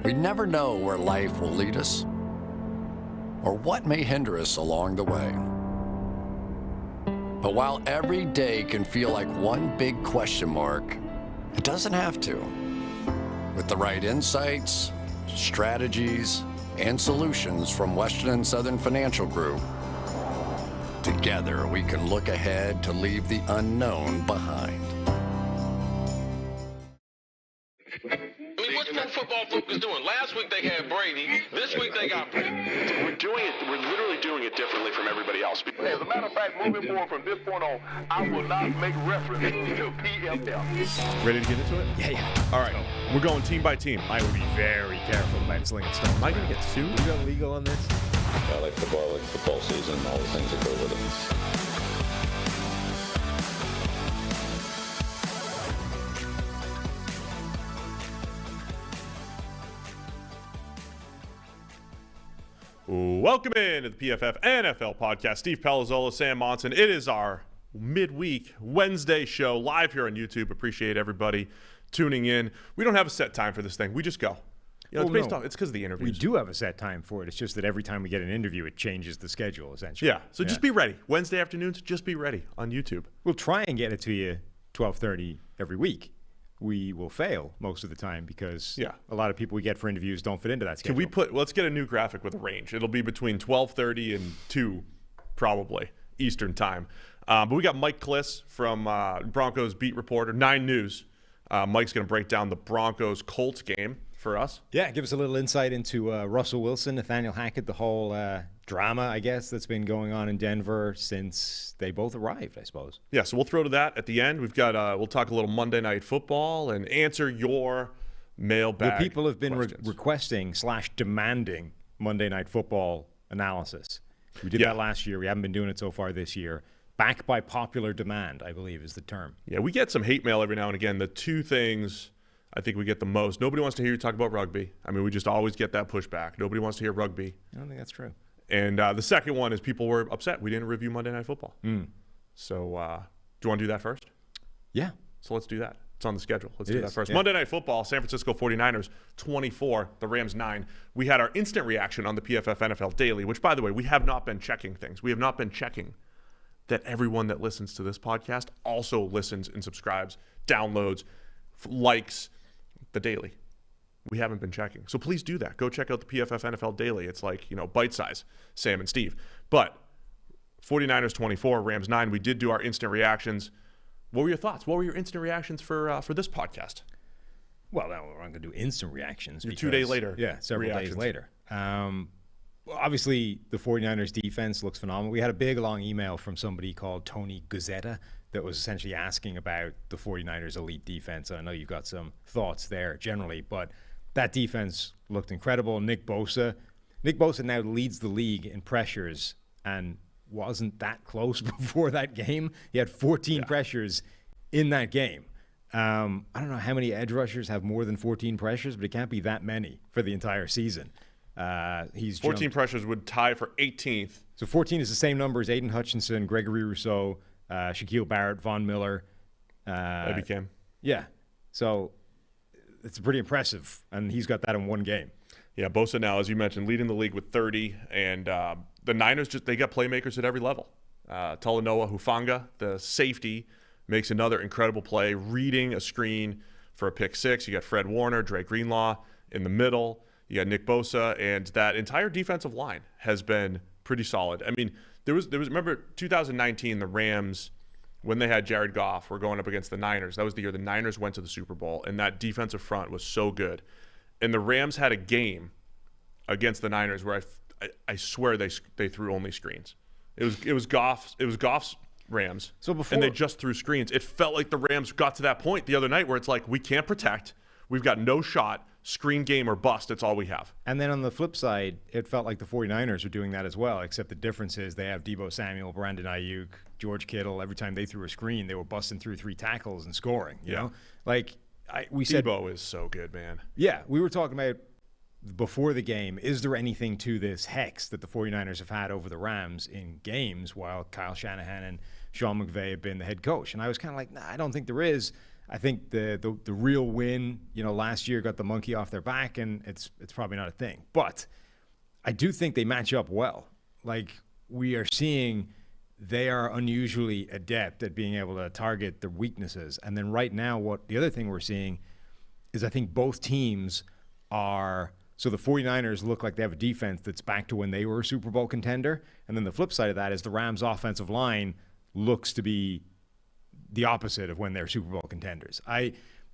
We never know where life will lead us or what may hinder us along the way. But while every day can feel like one big question mark, it doesn't have to. With the right insights, strategies, and solutions from Western and Southern Financial Group, together we can look ahead to leave the unknown behind. What's pro football focus doing? Last week they had Brady. This week they got Brady. We're literally doing it differently from everybody else. As a matter of fact, moving forward from this point on, I will not make reference to PFF. Ready to get into it? Yeah. All right. We're going team by team. I would be very careful about slinging stones. Am I going to get sued? We got legal on this? I like football season, and all the things that go with it. Welcome in to the PFF NFL Podcast. Steve Palazzolo, Sam Monson. It is our midweek Wednesday show live here on YouTube. Appreciate everybody tuning in. We don't have a set time for this thing. We just go. It's based off. It's because of the interviews. We do have a set time for it. It's just that every time we get an interview, it changes the schedule, essentially. Yeah. So just be ready. Wednesday afternoons, just be ready on YouTube. We'll try and get it to you 12:30 every week. We will fail most of the time because a lot of people we get for interviews don't fit into that schedule. Let's get a new graphic with a range. It'll be between 12:30 and 2, probably, Eastern time. But we got Mike Klis from Broncos beat reporter, 9 News. Mike's going to break down the Broncos-Colts game for us. Yeah, give us a little insight into Russell Wilson, Nathaniel Hackett, the whole drama, I guess, that's been going on in Denver since they both arrived, I suppose. Yeah, so we'll throw to that at the end. We've got we'll talk a little Monday Night Football and answer your mailbag. The people have been requesting / demanding Monday Night Football analysis. We did that last year. We haven't been doing it so far this year. Back by popular demand, I believe, is the term. Yeah, we get some hate mail every now and again. The two things I think we get the most. Nobody wants to hear you talk about rugby. I mean, we just always get that pushback. Nobody wants to hear rugby. I don't think that's true. And the second one is people were upset we didn't review Monday Night Football. So do you want to do that first? Yeah. So let's do that. It's on the schedule. Let's do that first. Yeah. Monday Night Football, San Francisco 49ers, 24, the Rams 9. We had our instant reaction on the PFF NFL Daily, which, by the way, we have not been checking things. We have not been checking that everyone that listens to this podcast also listens and subscribes, downloads, likes the Daily. We haven't been checking. So please do that. Go check out the PFF NFL Daily. It's like, bite size, Sam and Steve. But 49ers 24, Rams 9. We did do our instant reactions. What were your thoughts? What were your instant reactions for this podcast? Well, we're not going to do instant reactions. Because, 2 days later. Yeah, several days later. Obviously, the 49ers defense looks phenomenal. We had a big, long email from somebody called Tony Guzzetta that was essentially asking about the 49ers' elite defense. I know you've got some thoughts there generally, but that defense looked incredible. Nick Bosa now leads the league in pressures and wasn't that close before that game. He had 14 pressures in that game. I don't know how many edge rushers have more than 14 pressures, but it can't be that many for the entire season. He's 14 pressures would tie for 18th. So 14 is the same number as Aiden Hutchinson, Gregory Rousseau, Shaquille Barrett, Von Miller. Maybe Cam. Yeah. So it's pretty impressive, and he's got that in one game. Yeah, Bosa now, as you mentioned, leading the league with 30, and the Niners, they got playmakers at every level. Talanoa Hufanga, the safety, makes another incredible play, reading a screen for a pick six. You got Fred Warner, Dre Greenlaw in the middle. You got Nick Bosa, and that entire defensive line has been pretty solid. I mean, there was remember 2019, the Rams, when they had Jared Goff, were going up against the Niners. That was the year the Niners went to the Super Bowl, and that defensive front was so good. And the Rams had a game against the Niners where I swear they threw only screens. It was Goff's Rams, and they just threw screens. It felt like the Rams got to that point the other night where it's like, we can't protect. We've got no shot. Screen game or bust. It's all we have. And then on the flip side, it felt like the 49ers were doing that as well, except the difference is they have Deebo Samuel, Brandon Ayuk, George Kittle. Every time they threw a screen, they were busting through 3 tackles and scoring. You know? Like we said, Deebo is so good, man. Yeah, we were talking about before the game, is there anything to this hex that the 49ers have had over the Rams in games while Kyle Shanahan and Sean McVay have been the head coach? And I was kind of like, nah, I don't think there is. I think the real win, last year got the monkey off their back, and it's probably not a thing. But I do think they match up well. Like, we are seeing they are unusually adept at being able to target their weaknesses. And then right now, the other thing we're seeing is I think both teams are – so the 49ers look like they have a defense that's back to when they were a Super Bowl contender. And then the flip side of that is the Rams' offensive line looks to be the opposite of when they're Super Bowl contenders.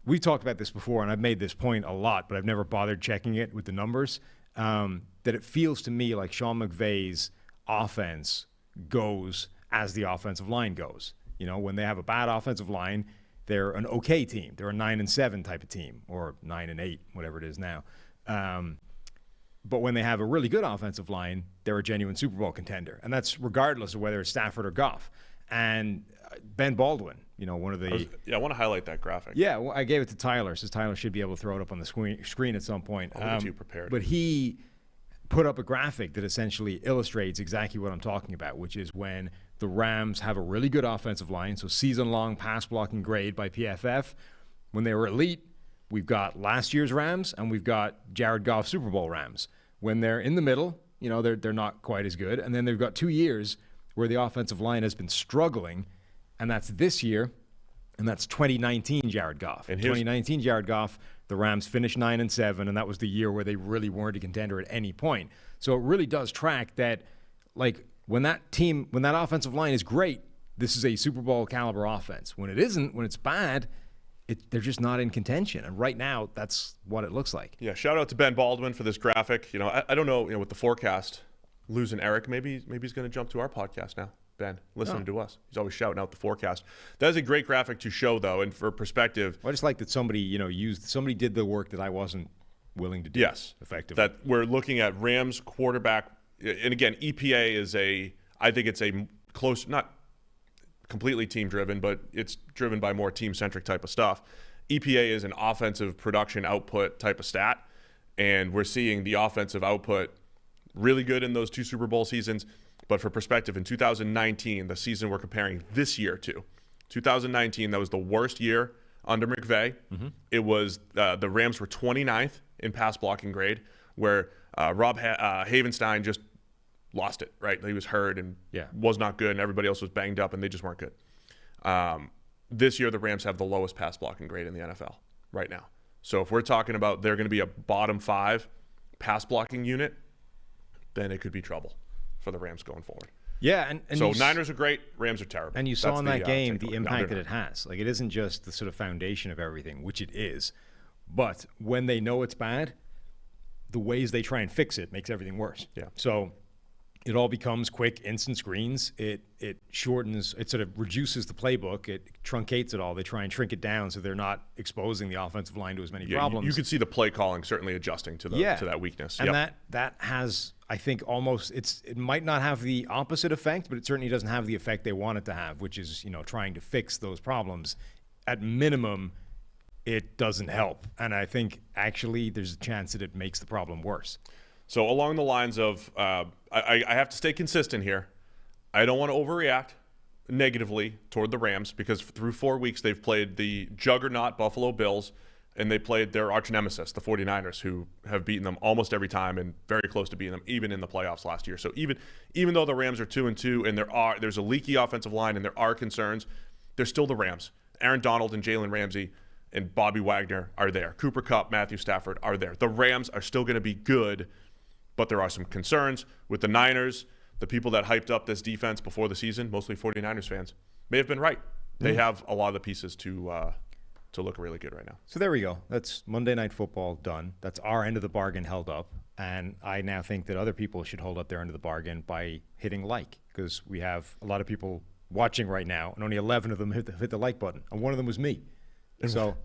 We've talked about this before, and I've made this point a lot, but I've never bothered checking it with the numbers, that it feels to me like Sean McVay's offense goes as the offensive line goes. When they have a bad offensive line, they're an okay team. They're a 9-7 type of team, or 9-8, whatever it is now. But when they have a really good offensive line, they're a genuine Super Bowl contender. And that's regardless of whether it's Stafford or Goff. And Ben Baldwin, one of the... I want to highlight that graphic. Yeah, well, I gave it to Tyler, so Tyler should be able to throw it up on the screen at some point. I'll get you prepared. But he put up a graphic that essentially illustrates exactly what I'm talking about, which is when the Rams have a really good offensive line, so season-long pass blocking grade by PFF. When they were elite, we've got last year's Rams, and we've got Jared Goff Super Bowl Rams. When they're in the middle, they're not quite as good. And then they've got 2 years where the offensive line has been struggling, and that's this year, and that's 2019 Jared Goff. In 2019 Jared Goff, the Rams finished 9-7, and that was the year where they really weren't a contender at any point. So it really does track that, like, when that offensive line is great, this is a Super Bowl caliber offense. When it isn't, when it's bad, they're just not in contention. And right now, that's what it looks like. Yeah, shout out to Ben Baldwin for this graphic. I don't know, with the forecast, losing Eric, maybe he's going to jump to our podcast now. Ben, listening to us. He's always shouting out the forecast. That is a great graphic to show, though, and for perspective. Well, I just like that somebody, somebody did the work that I wasn't willing to do. Yes, effectively. That we're looking at Rams quarterback, and again, EPA is I think it's a close, not completely team-driven, but it's driven by more team-centric type of stuff. EPA is an offensive production output type of stat, and we're seeing the offensive output really good in those 2 Super Bowl seasons. But for perspective, in 2019, the season we're comparing this year to, 2019, that was the worst year under McVay. Mm-hmm. It was the Rams were 29th in pass blocking grade, where Rob Havenstein just lost it, right? He was hurt and was not good, and everybody else was banged up, and they just weren't good. This year, the Rams have the lowest pass blocking grade in the NFL right now. So if we're talking about they're going to be a bottom 5 pass blocking unit, then it could be trouble for the Rams going forward. Yeah, and so Niners are great, Rams are terrible. And you saw in that game the impact that it has. Like, it isn't just the sort of foundation of everything, which it is, but when they know it's bad, the ways they try and fix it makes everything worse. Yeah. So it all becomes quick, instant screens. It shortens, it sort of reduces the playbook. It truncates it all. They try and shrink it down so they're not exposing the offensive line to as many problems. You could see the play calling certainly adjusting to that weakness. And that has, I think, almost it might not have the opposite effect, but it certainly doesn't have the effect they want it to have, which is trying to fix those problems. At minimum, it doesn't help, and I think actually there's a chance that it makes the problem worse. So along the lines of, I have to stay consistent here. I don't want to overreact negatively toward the Rams because through 4 weeks they've played the juggernaut Buffalo Bills, and they played their arch nemesis, the 49ers, who have beaten them almost every time and very close to beating them, even in the playoffs last year. So even though the Rams are 2-2 and there's a leaky offensive line and there are concerns, they're still the Rams. Aaron Donald and Jalen Ramsey and Bobby Wagner are there. Cooper Kupp, Matthew Stafford are there. The Rams are still going to be good, but there are some concerns with the Niners. The people that hyped up this defense before the season, mostly 49ers fans, may have been right. They have a lot of the pieces to look really good right now. So there we go. That's Monday Night Football done. That's our end of the bargain held up. And I now think that other people should hold up their end of the bargain by hitting like, because we have a lot of people watching right now, and only 11 of them hit the like button. And one of them was me. So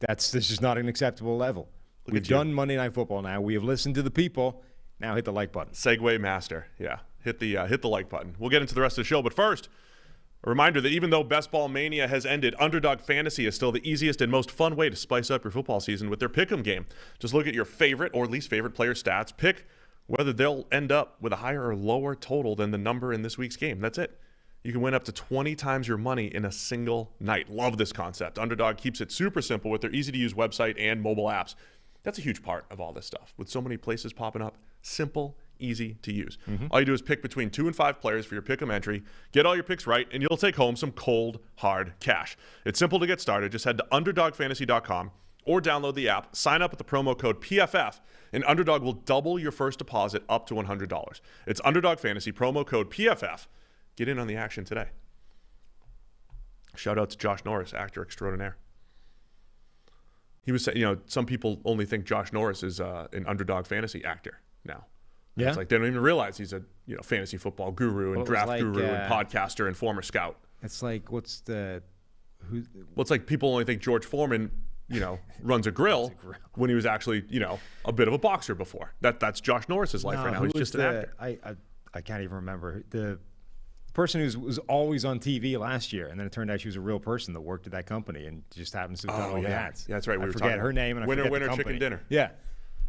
this is not an acceptable level. We've done Monday Night Football now. We have listened to the people. Now hit the like button. Segue master. Yeah. Hit the like button. We'll get into the rest of the show. But first, a reminder that even though Best Ball Mania has ended, Underdog Fantasy is still the easiest and most fun way to spice up your football season with their Pick'em game. Just look at your favorite or least favorite player stats. Pick whether they'll end up with a higher or lower total than the number in this week's game. That's it. You can win up to 20 times your money in a single night. Love this concept. Underdog keeps it super simple with their easy-to-use website and mobile apps. That's a huge part of all this stuff. With so many places popping up, simple, easy to use. All you do is pick between 2 and 5 players for your pick'em entry, get all your picks right, and you'll take home some cold, hard cash. It's simple to get started. Just head to UnderdogFantasy.com or download the app, sign up with the promo code PFF, and Underdog will double your first deposit up to $100. It's Underdog Fantasy, promo code PFF. Get in on the action today. Shout out to Josh Norris, actor extraordinaire. He was saying, some people only think Josh Norris is an Underdog Fantasy actor now. Yeah. It's like they don't even realize he's a fantasy football guru and draft guru and podcaster and former scout. It's like, it's like people only think George Foreman, runs a grill when he was actually, a bit of a boxer before. That's Josh Norris's life right now. He's just an actor. I can't even remember. The person who was always on TV last year, and then it turned out she was a real person that worked at that company and just happens to have done all the ads. Yeah, that's right. I forget her name and I forget the company. Chicken Dinner. Yeah.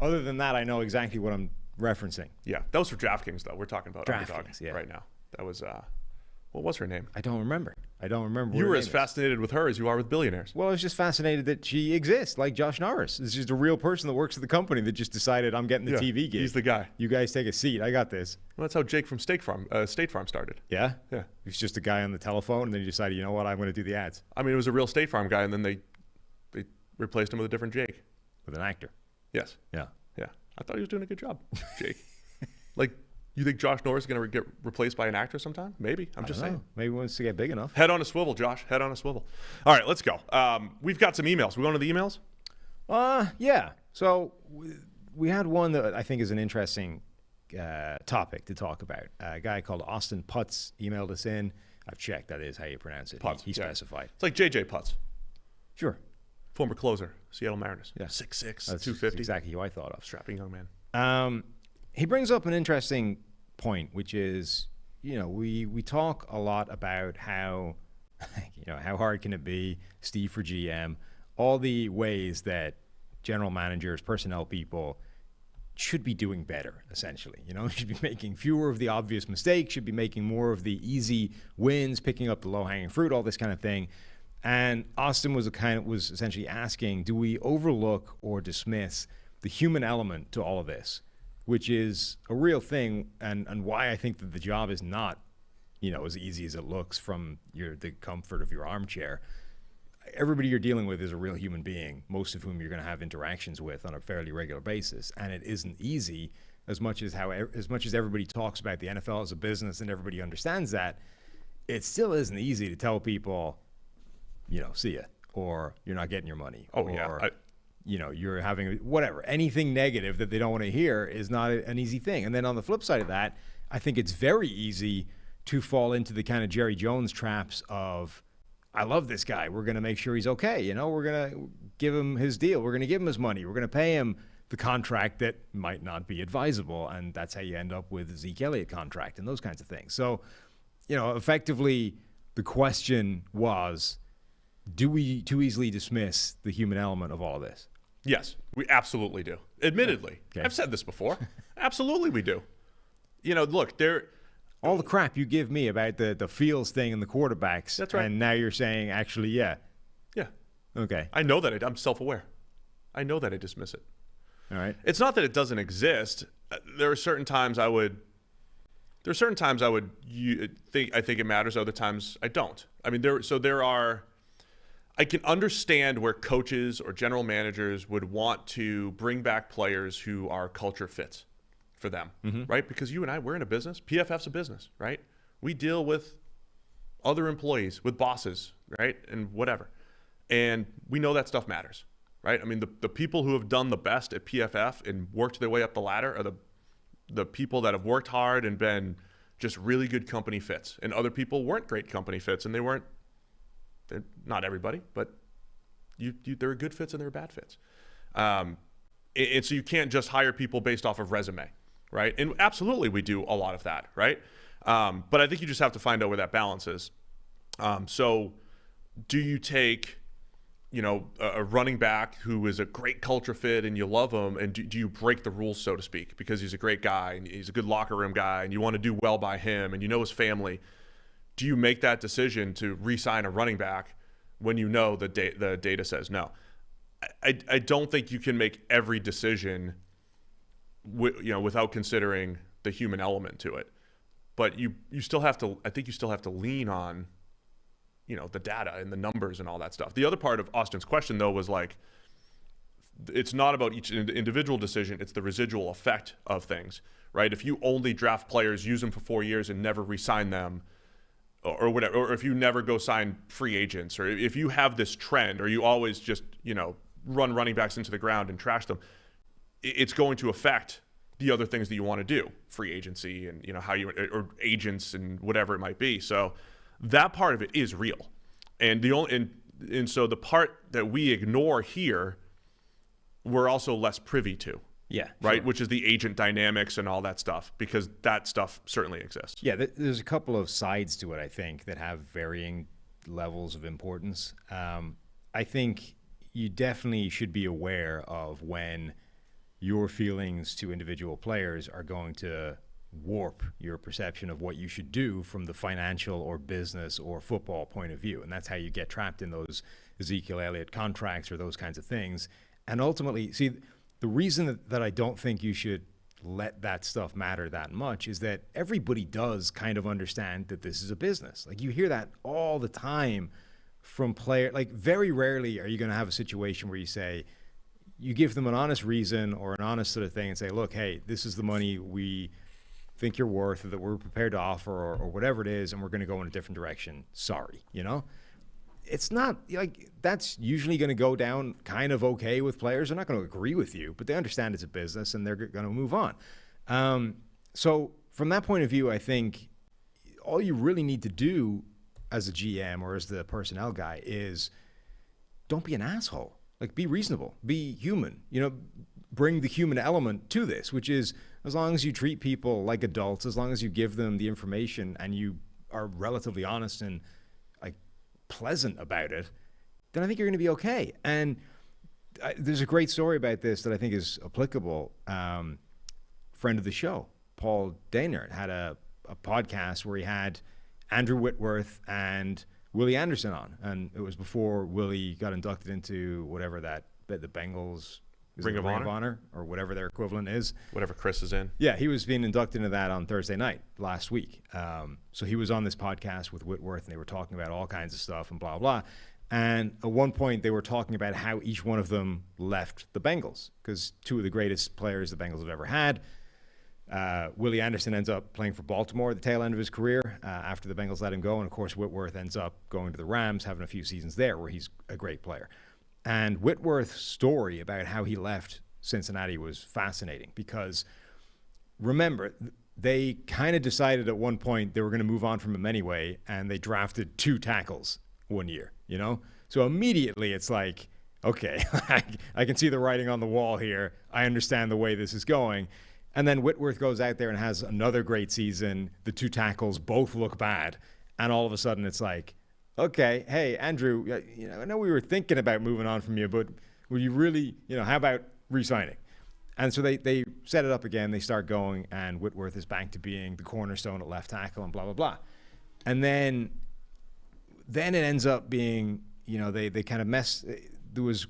Other than that, I know exactly what I'm referencing. Yeah, that was for DraftKings, though. We're talking about Underdog right now. That was, what was her name? I don't remember. You were as fascinated with her as you are with billionaires. Well, I was just fascinated that she exists, like Josh Norris. It's just a real person that works at the company that just decided, I'm getting the TV gig. He's the guy. You guys take a seat. I got this. Well, that's how Jake from State Farm started. Yeah? Yeah. He was just a guy on the telephone, and then he decided, you know what, I'm going to do the ads. I mean, it was a real State Farm guy, and then they replaced him with a different Jake. With an actor. Yes. Yeah. Yeah. I thought he was doing a good job, Jake. Like, you think Josh Norris is going to get replaced by an actor sometime? Maybe. I'm just saying. Maybe he wants to get big enough. Head on a swivel, Josh. Head on a swivel. All right, let's go. We've got some emails. We going to the emails? Yeah. So we had one that I think is an interesting topic to talk about. A guy called Austin Putz emailed us in. I've checked. That is how you pronounce it. Putz. He specified. It's like J.J. Putz. Sure. Former closer, Seattle Mariners. Yeah. 6'6", That's 250. exactly who I thought of. Strapping young man. He brings up an interesting point, which is, we talk a lot about how, how hard can it be, Steve for GM, all the ways that general managers, personnel people should be doing better, essentially. Should be making fewer of the obvious mistakes, should be making more of the easy wins, picking up the low-hanging fruit, all this kind of thing. And Austin was essentially asking, do we overlook or dismiss the human element to all of this, which is a real thing, and why I think that the job is not, as easy as it looks from the comfort of your armchair. Everybody you're dealing with is a real human being, most of whom you're going to have interactions with on a fairly regular basis, and it isn't easy. As much as everybody talks about the NFL as a business and everybody understands that, it still isn't easy to tell people, see ya, or you're not getting your money. You're having whatever, anything negative that they don't want to hear is not an easy thing. And then on the flip side of that, I think it's very easy to fall into the kind of Jerry Jones traps of, I love this guy. We're going to make sure he's okay. We're going to give him his deal. We're going to give him his money. We're going to pay him the contract that might not be advisable. And that's how you end up with the Zeke Elliott contract and those kinds of things. So, effectively the question was, do we too easily dismiss the human element of all of this? Yes, we absolutely do. Admittedly. Okay. I've said this before. Absolutely we do. Look, all the crap you give me about the Fields thing and the quarterbacks. That's right. And now you're saying, actually, yeah. Yeah. Okay. I know that I'm self-aware. I know that I dismiss it. All right. It's not that it doesn't exist. There are certain times I think it matters. Other times I don't. I mean, I can understand where coaches or general managers would want to bring back players who are culture fits for them, right? Because you and I, we're in a business. PFF's a business, right? We deal with other employees, with bosses, right? And whatever. And we know that stuff matters, right? I mean, the people who have done the best at PFF and worked their way up the ladder are the people that have worked hard and been just really good company fits. And other people weren't great company fits, and they're not everybody, but there are good fits and there are bad fits. And so you can't just hire people based off of resume, right? And absolutely we do a lot of that, right? But I think you just have to find out where that balance is. So do you take, a running back who is a great culture fit and you love him, and do you break the rules, so to speak, because he's a great guy and he's a good locker room guy and you want to do well by him and his family? do you make that decision to re-sign a running back when you know the data says no? I don't think you can make every decision without considering the human element to it. But you still have to, I think you still have to lean on, the data and the numbers and all that stuff. The other part of Austin's question, though, was like, it's not about each individual decision, it's the residual effect of things, right? If you only draft players, use them for 4 years and never re-sign them, or whatever, or if you never go sign free agents, or if you have this trend, or you always just, run running backs into the ground and trash them, it's going to affect the other things that you want to do, free agency and, how you, or agents and whatever it might be. So that part of it is real. And so the part that we ignore here, we're also less privy to. Yeah. Right. Sure. Which is the agent dynamics and all that stuff, because that stuff certainly exists. Yeah. There's a couple of sides to it, I think, that have varying levels of importance. I think you definitely should be aware of when your feelings to individual players are going to warp your perception of what you should do from the financial or business or football point of view. And that's how you get trapped in those Ezekiel Elliott contracts or those kinds of things. And ultimately, see, the reason that I don't think you should let that stuff matter that much is that everybody does kind of understand that this is a business. Like, you hear that all the time from players. Like, very rarely are you going to have a situation where you say, you give them an honest reason or an honest sort of thing and say, look, hey, this is the money we think you're worth, or that we're prepared to offer, or whatever it is, and we're going to go in a different direction. Sorry, It's not like that's usually going to go down kind of okay with players. They're not going to agree with you, but they understand it's a business and they're going to move on. So from that point of view, I think all you really need to do as a GM or as the personnel guy is don't be an asshole. Like, be reasonable, be human, bring the human element to this, which is, as long as you treat people like adults, as long as you give them the information and you are relatively honest and pleasant about it, then I think you're going to be okay. And there's a great story about this that I think is applicable. Friend of the show, Paul Daynard, had a podcast where he had Andrew Whitworth and Willie Anderson on, and it was before Willie got inducted into whatever the Bengals Ring of Honor or whatever their equivalent is. Whatever Chris is in. Yeah, he was being inducted into that on Thursday night last week. So he was on this podcast with Whitworth, and they were talking about all kinds of stuff and blah, blah. And at one point, they were talking about how each one of them left the Bengals, because two of the greatest players the Bengals have ever had. Willie Anderson ends up playing for Baltimore at the tail end of his career after the Bengals let him go. And, of course, Whitworth ends up going to the Rams, having a few seasons there where he's a great player. And Whitworth's story about how he left Cincinnati was fascinating because, remember, they kind of decided at one point they were going to move on from him anyway, and they drafted 2 tackles one year, So immediately it's like, okay, I can see the writing on the wall here. I understand the way this is going. And then Whitworth goes out there and has another great season. The 2 tackles both look bad. And all of a sudden it's like, okay, hey, Andrew, I know we were thinking about moving on from you, but would you really, how about re-signing? And so they set it up again. They start going, and Whitworth is back to being the cornerstone at left tackle and blah, blah, blah. And then it ends up being, they kind of there was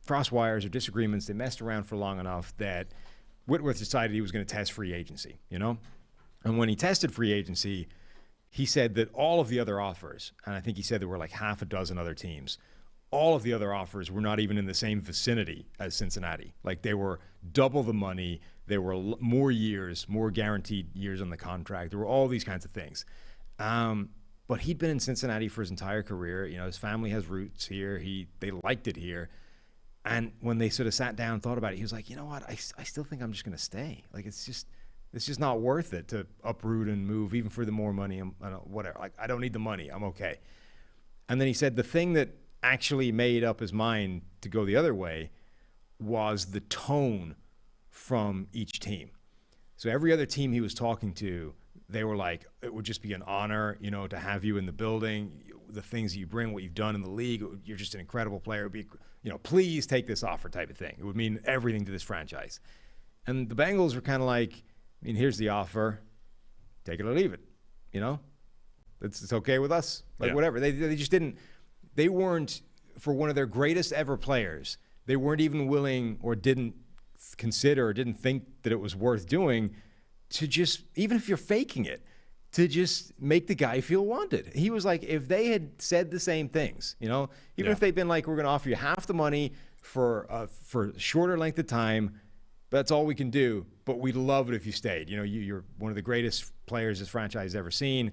crosswires or disagreements. They messed around for long enough that Whitworth decided he was going to test free agency, And when he tested free agency, he said that all of the other offers, and I think he said there were like half a dozen other teams, all of the other offers were not even in the same vicinity as Cincinnati. Like, they were double the money. There were more years, more guaranteed years on the contract. There were all these kinds of things. But he'd been in Cincinnati for his entire career. His family has roots here. They liked it here. And when they sort of sat down and thought about it, he was like, you know what? I still think I'm just going to stay. Like, it's just not worth it to uproot and move, even for the more money and whatever. Like, I don't need the money. I'm okay. And then he said the thing that actually made up his mind to go the other way was the tone from each team. So every other team he was talking to, they were like, it would just be an honor, to have you in the building, the things that you bring, what you've done in the league. You're just an incredible player. It would be, please take this offer type of thing. It would mean everything to this franchise. And the Bengals were kind of like, here's the offer. Take it or leave it, It's okay with us. Like, Yeah. whatever. They just didn't. They weren't, for one of their greatest ever players, they weren't even willing or didn't consider or didn't think that it was worth doing to just, even if you're faking it, to just make the guy feel wanted. He was like, if they had said the same things, even if they'd been like, we're going to offer you half the money for a shorter length of time, that's all we can do, but we'd love it if you stayed. You're one of the greatest players this franchise has ever seen.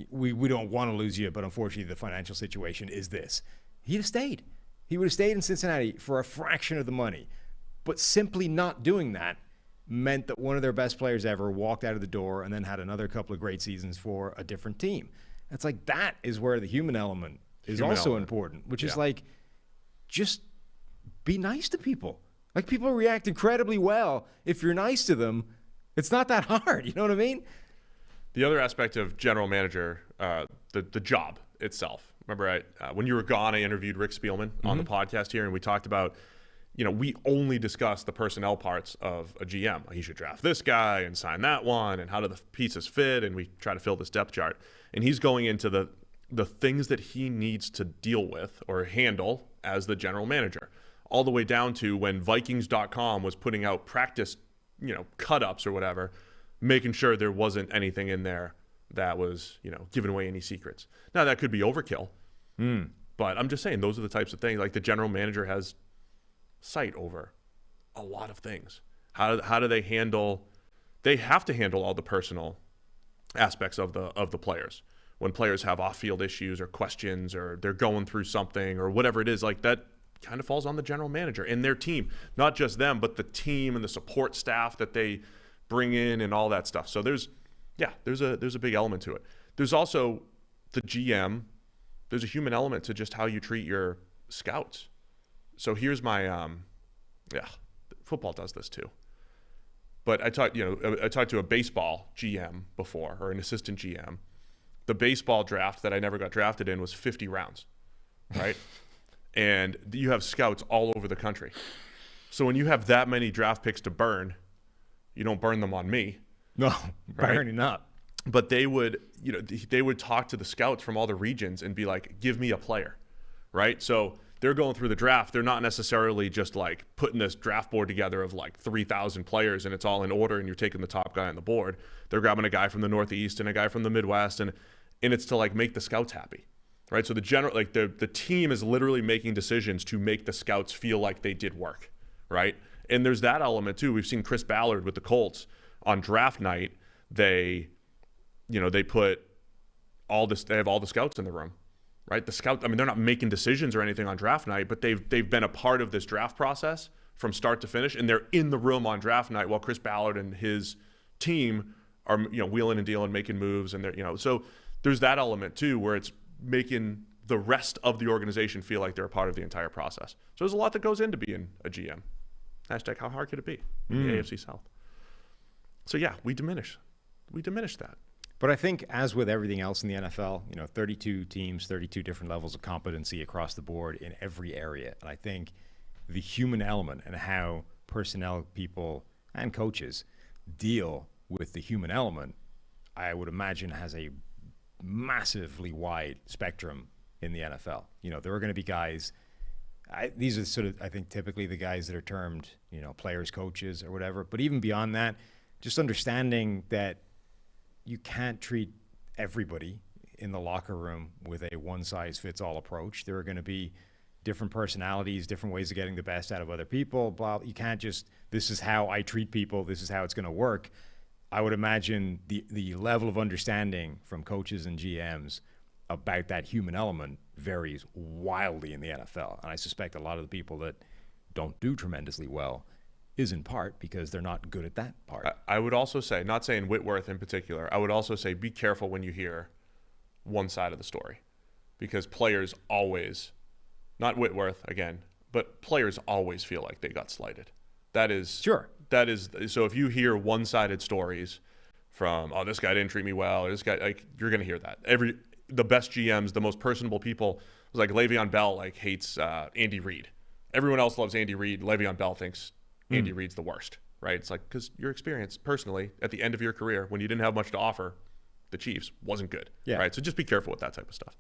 We don't want to lose you, but unfortunately the financial situation is this. He'd have stayed. He would have stayed in Cincinnati for a fraction of the money. But simply not doing that meant that one of their best players ever walked out of the door and then had another couple of great seasons for a different team. It's like, that is where the human element is also important, which is like, just be nice to people. Like, people react incredibly well if you're nice to them. It's not that hard. You know what I mean? The other aspect of general manager, the job itself. Remember, when you were gone, I interviewed Rick Spielman on the podcast here, and we talked about, we only discuss the personnel parts of a GM. He should draft this guy and sign that one, and how do the pieces fit, and we try to fill this depth chart. And he's going into the things that he needs to deal with or handle as the general manager, all the way down to when Vikings.com was putting out practice, cut-ups or whatever, making sure there wasn't anything in there that was, giving away any secrets. Now, that could be overkill, but I'm just saying those are the types of things. Like, the general manager has sight over a lot of things. How do they handle? They have to handle all the personal aspects of the players. When players have off-field issues or questions, or they're going through something or whatever it is, like, that kind of falls on the general manager and their team. Not just them, but the team and the support staff that they bring in and all that stuff. So there's a big element to it. There's also the GM. There's a human element to just how you treat your scouts. So here's my football does this too. But I talked to a baseball GM before, or an assistant GM. The baseball draft that I never got drafted in was 50 rounds, right? And you have scouts all over the country. So when you have that many draft picks to burn, you don't burn them on me. No, right? burning up. But they would talk to the scouts from all the regions and be like, give me a player, right? So they're going through the draft. They're not necessarily just like putting this draft board together of like 3,000 players and it's all in order and you're taking the top guy on the board. They're grabbing a guy from the Northeast and a guy from the Midwest, and it's to like make the scouts happy, right? So the team is literally making decisions to make the scouts feel like they did work, right? And there's that element too. We've seen Chris Ballard with the Colts on draft night. They put all this. They have all the scouts in the room, right? The scout. I mean, they're not making decisions or anything on draft night, but they've been a part of this draft process from start to finish, and they're in the room on draft night while Chris Ballard and his team are wheeling and dealing, making moves, and they're so there's that element too, where it's making the rest of the organization feel like they're a part of the entire process. So there's a lot that goes into being a GM. Hashtag how hard could it be in the AFC South? So yeah, we diminish that. But I think, as with everything else in the NFL, 32 teams, 32 different levels of competency across the board in every area. And I think the human element and how personnel people and coaches deal with the human element, I would imagine, has a massively wide spectrum in the NFL. There are going to be guys, these are sort of, I think, typically the guys that are termed, players, coaches, or whatever. But even beyond that, just understanding that you can't treat everybody in the locker room with a one-size-fits-all approach. There are going to be different personalities, different ways of getting the best out of other people. Blah. You can't just, this is how I treat people, this is how it's going to work. I would imagine the level of understanding from coaches and GMs about that human element varies wildly in the NFL. And I suspect a lot of the people that don't do tremendously well is in part because they're not good at that part. I would also say, not saying Whitworth in particular, I would also say be careful when you hear one side of the story, because players always, not Whitworth again, but players always feel like they got slighted. That is sure. That is, so if you hear one-sided stories from, oh, this guy didn't treat me well, or this guy, like, you're going to hear that. The best GMs, the most personable people, was like Le'Veon Bell hates Andy Reid. Everyone else loves Andy Reid. Le'Veon Bell thinks Andy Reid's the worst, right? It's like, because your experience personally at the end of your career, when you didn't have much to offer, the Chiefs wasn't good. Yeah. Right. So just be careful with that type of stuff.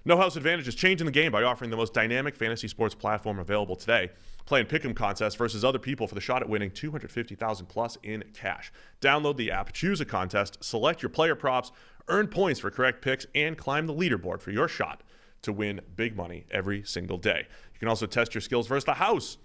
No House Advantage is changing the game by offering the most dynamic fantasy sports platform available today. Play in pick'em contests versus other people for the shot at winning $250,000 plus in cash. Download the app, choose a contest, select your player props, earn points for correct picks, and climb the leaderboard for your shot to win big money every single day. You can also test your skills versus the house.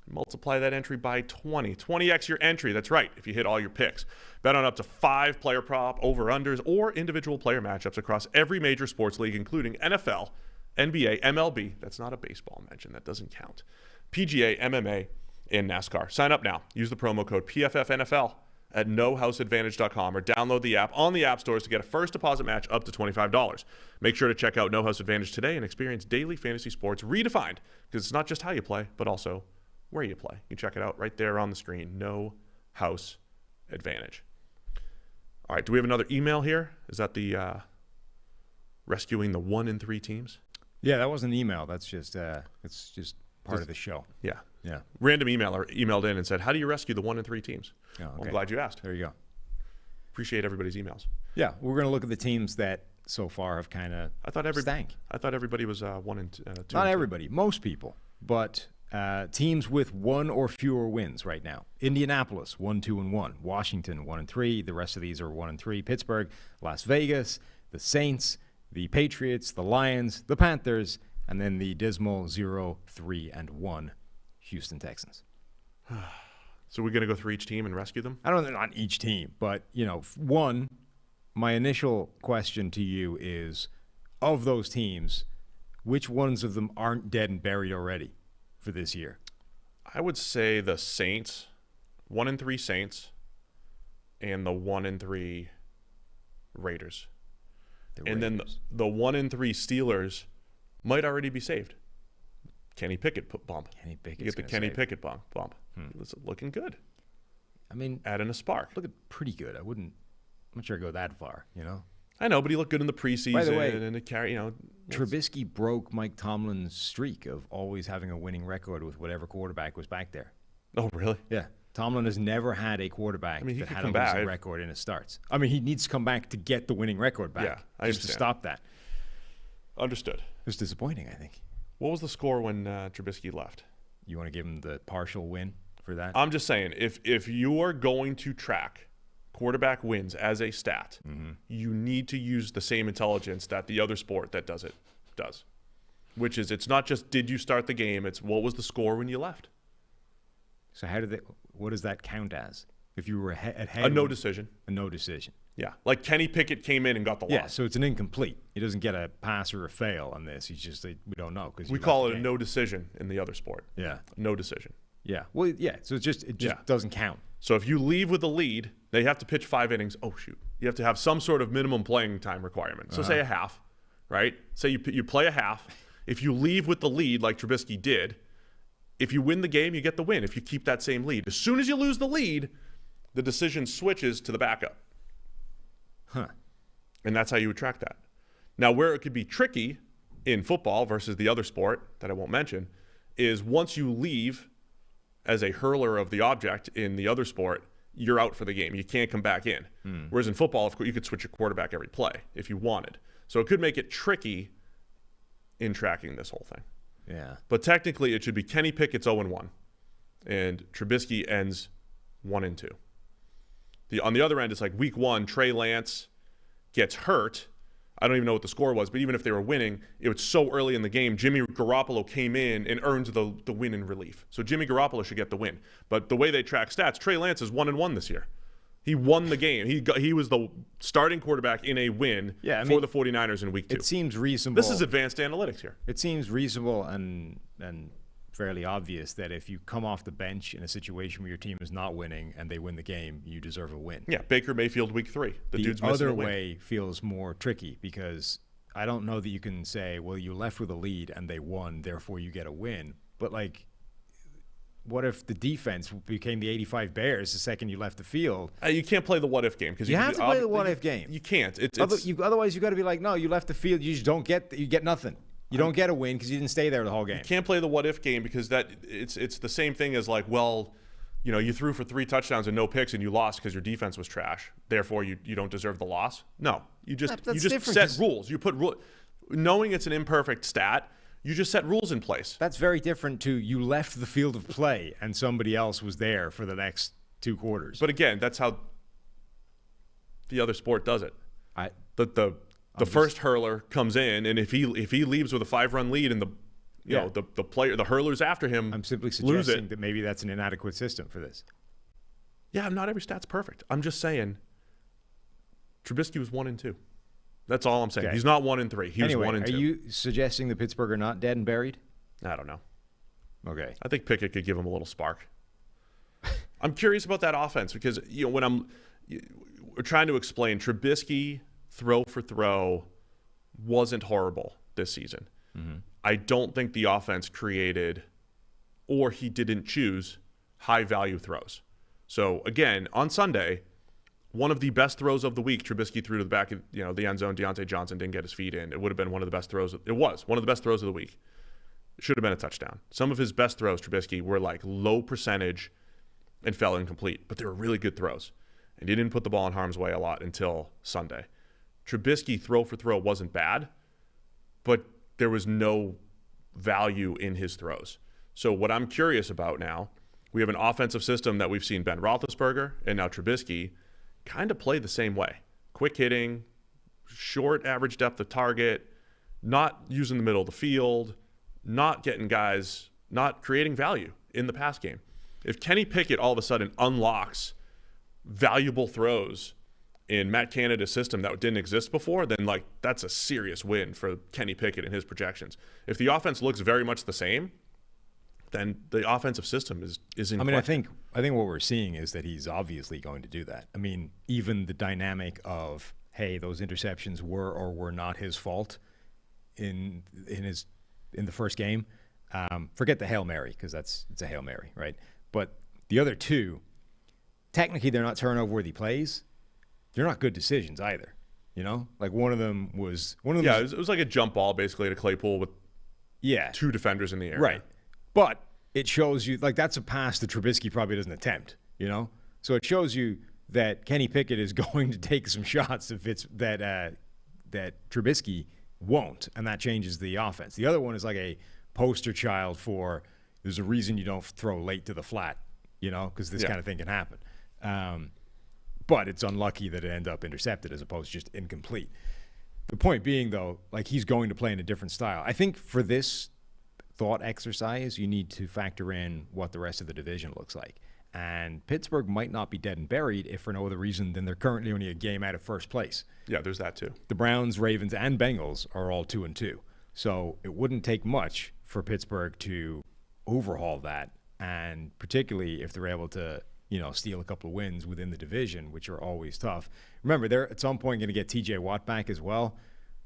Multiply that entry by 20. 20x your entry. That's right, if you hit all your picks. Bet on up to 5 player prop, over-unders, or individual player matchups across every major sports league, including NFL, NBA, MLB. That's not a baseball mention. That doesn't count. PGA, MMA, and NASCAR. Sign up now. Use the promo code PFF NFL at nohouseadvantage.com or download the app on the app stores to get a first deposit match up to $25. Make sure to check out No House Advantage today and experience daily fantasy sports redefined, because it's not just how you play, but also where you play. You can check it out right there on the screen. No House Advantage. All right, do we have another email here? Is that the rescuing the 1 in 3 teams? Yeah, that wasn't an email. That's just it's just part of the show. Yeah. Yeah. Random emailer emailed in and said, how do you rescue the 1 in 3 teams? Oh, okay. Well, I'm glad you asked. There you go. Appreciate everybody's emails. Yeah, we're going to look at the teams that so far have kind of stank. I thought everybody was 1 and 2. Not everybody, most people, but teams with 1 or fewer wins right now. Indianapolis 1-2-1, Washington 1-3. The rest of these are 1-3. Pittsburgh, Las Vegas, the Saints, the Patriots, the Lions, the Panthers, and then the dismal 0-3-1 Houston Texans. So we're going to go through each team and rescue them? I don't know, not each team, but, one, my initial question to you is, of those teams, which ones of them aren't dead and buried already for this year? I would say the Saints, 1 in 3 Saints, and the 1 in 3 Raiders. And then the 1 in 3 Steelers might already be saved. Kenny Pickett bump. Kenny Pickett's you get the Kenny Pickett bump. It's looking good. I mean, adding a spark. Looking pretty good. I'm not sure I'd go that far, I know, but he looked good in the preseason. By the way, and it carry, Trubisky broke Mike Tomlin's streak of always having a winning record with whatever quarterback was back there. Oh, really? Yeah. Tomlin has never had a quarterback that had a losing record in his starts. I mean, he needs to come back to get the winning record back. Yeah, I just understand. to stop that. Understood. It was disappointing, I think. What was the score when Trubisky left? You want to give him the partial win for that? I'm just saying, if you are going to track quarterback wins as a stat, you need to use the same intelligence that the other sport that does it does. Which is, it's not just did you start the game, it's what was the score when you left. So what does that count as? If you were ahead? A no decision. A no decision. Yeah, like Kenny Pickett came in and got the loss. Yeah, so it's an incomplete. He doesn't get a pass or a fail on this. He's just, we don't know. We call it a no decision in the other sport. Yeah. No decision. Yeah. Well, yeah, so it just doesn't count. So if you leave with the lead, they have to pitch 5 innings. Oh, shoot. You have to have some sort of minimum playing time requirement. So say a half, right? Say you play a half. If you leave with the lead like Trubisky did, if you win the game, you get the win if you keep that same lead. As soon as you lose the lead, the decision switches to the backup. Huh. And that's how you would track that. Now, where it could be tricky in football versus the other sport that I won't mention is once you leave as a hurler of the object in the other sport, you're out for the game. You can't come back in. Whereas in football, of course, you could switch your quarterback every play if you wanted. So it could make it tricky in tracking this whole thing. Yeah. But technically, it should be Kenny Pickett's 0-1, and Trubisky ends 1-2. On the other end, it's like week 1, Trey Lance gets hurt. I don't even know what the score was, but even if they were winning, it was so early in the game, Jimmy Garoppolo came in and earned the win in relief. So Jimmy Garoppolo should get the win. But the way they track stats, Trey Lance is 1-1 this year. He won the game. He was the starting quarterback in a win for the 49ers in week 2. It seems reasonable. This is advanced analytics here. It seems reasonable and fairly obvious that if you come off the bench in a situation where your team is not winning and they win the game, you deserve a win. Yeah, Baker Mayfield week 3. The dude's missing other a win. way feels more tricky because I don't know that you can say, well, you left with a lead and they won, therefore you get a win. But like, what if the defense became the 85 Bears the second you left the field? You can't play the what-if game. You have to play the what-if game. You can't. Otherwise, you got to be like, no, you left the field. You just don't get. You get nothing. You don't get a win because you didn't stay there the whole game. You can't play the what-if game because it's the same thing as like, well, you threw for 3 touchdowns and no picks and you lost because your defense was trash. Therefore, you don't deserve the loss. No, you just set rules. You put knowing it's an imperfect stat, you just set rules in place. That's very different to you left the field of play and somebody else was there for the next 2 quarters. But again, that's how the other sport does it. The first hurler comes in, and if he leaves with a 5-run lead and the hurlers after him, I'm simply suggesting that maybe that's an inadequate system for this. Yeah, not every stat's perfect. I'm just saying Trubisky was 1-2. That's all I'm saying. Okay. He's not 1-3. He was 1-2. Are you suggesting that Pittsburgh are not dead and buried? I don't know. Okay. I think Pickett could give him a little spark. I'm curious about that offense because when we're trying to explain Trubisky throw for throw wasn't horrible this season. Mm-hmm. I don't think the offense created or he didn't choose high value throws. So again, on Sunday, one of the best throws of the week, Trubisky threw to the back of the end zone. Deontay Johnson didn't get his feet in. It would have been one of the best throws. It was one of the best throws of the week. It should have been a touchdown. Some of his best throws, Trubisky, were like low percentage and fell incomplete, but they were really good throws. And he didn't put the ball in harm's way a lot until Sunday. Trubisky throw for throw wasn't bad, but there was no value in his throws. So what I'm curious about now, we have an offensive system that we've seen Ben Roethlisberger and now Trubisky kind of play the same way. Quick hitting, short average depth of target, not using the middle of the field, not getting guys, not creating value in the pass game. If Kenny Pickett all of a sudden unlocks valuable throws in Matt Canada's system that didn't exist before, then that's a serious win for Kenny Pickett and his projections. If the offense looks very much the same, then the offensive system is in question. I think what we're seeing is that he's obviously going to do that. I mean, even the dynamic of, hey, those interceptions were or were not his fault in the first game. Forget the Hail Mary, because it's a Hail Mary, right? But the other 2, technically they're not turnover-worthy plays. They're not good decisions either. One of them was it was like a jump ball basically to Claypool with 2 defenders in the air. Right. But it shows you, that's a pass that Trubisky probably doesn't attempt, So it shows you that Kenny Pickett is going to take some shots if it's that Trubisky won't, and that changes the offense. The other one is like a poster child for there's a reason you don't throw late to the flat, because this kind of thing can happen. But it's unlucky that it ended up intercepted as opposed to just incomplete. The point being, though, he's going to play in a different style. I think for this thought exercise, you need to factor in what the rest of the division looks like. And Pittsburgh might not be dead and buried if for no other reason than they're currently only a game out of first place. Yeah, there's that too. The Browns, Ravens, and Bengals are all 2-2. So it wouldn't take much for Pittsburgh to overhaul that, and particularly if they're able to steal a couple of wins within the division, which are always tough. Remember, they're at some point going to get TJ Watt back as well,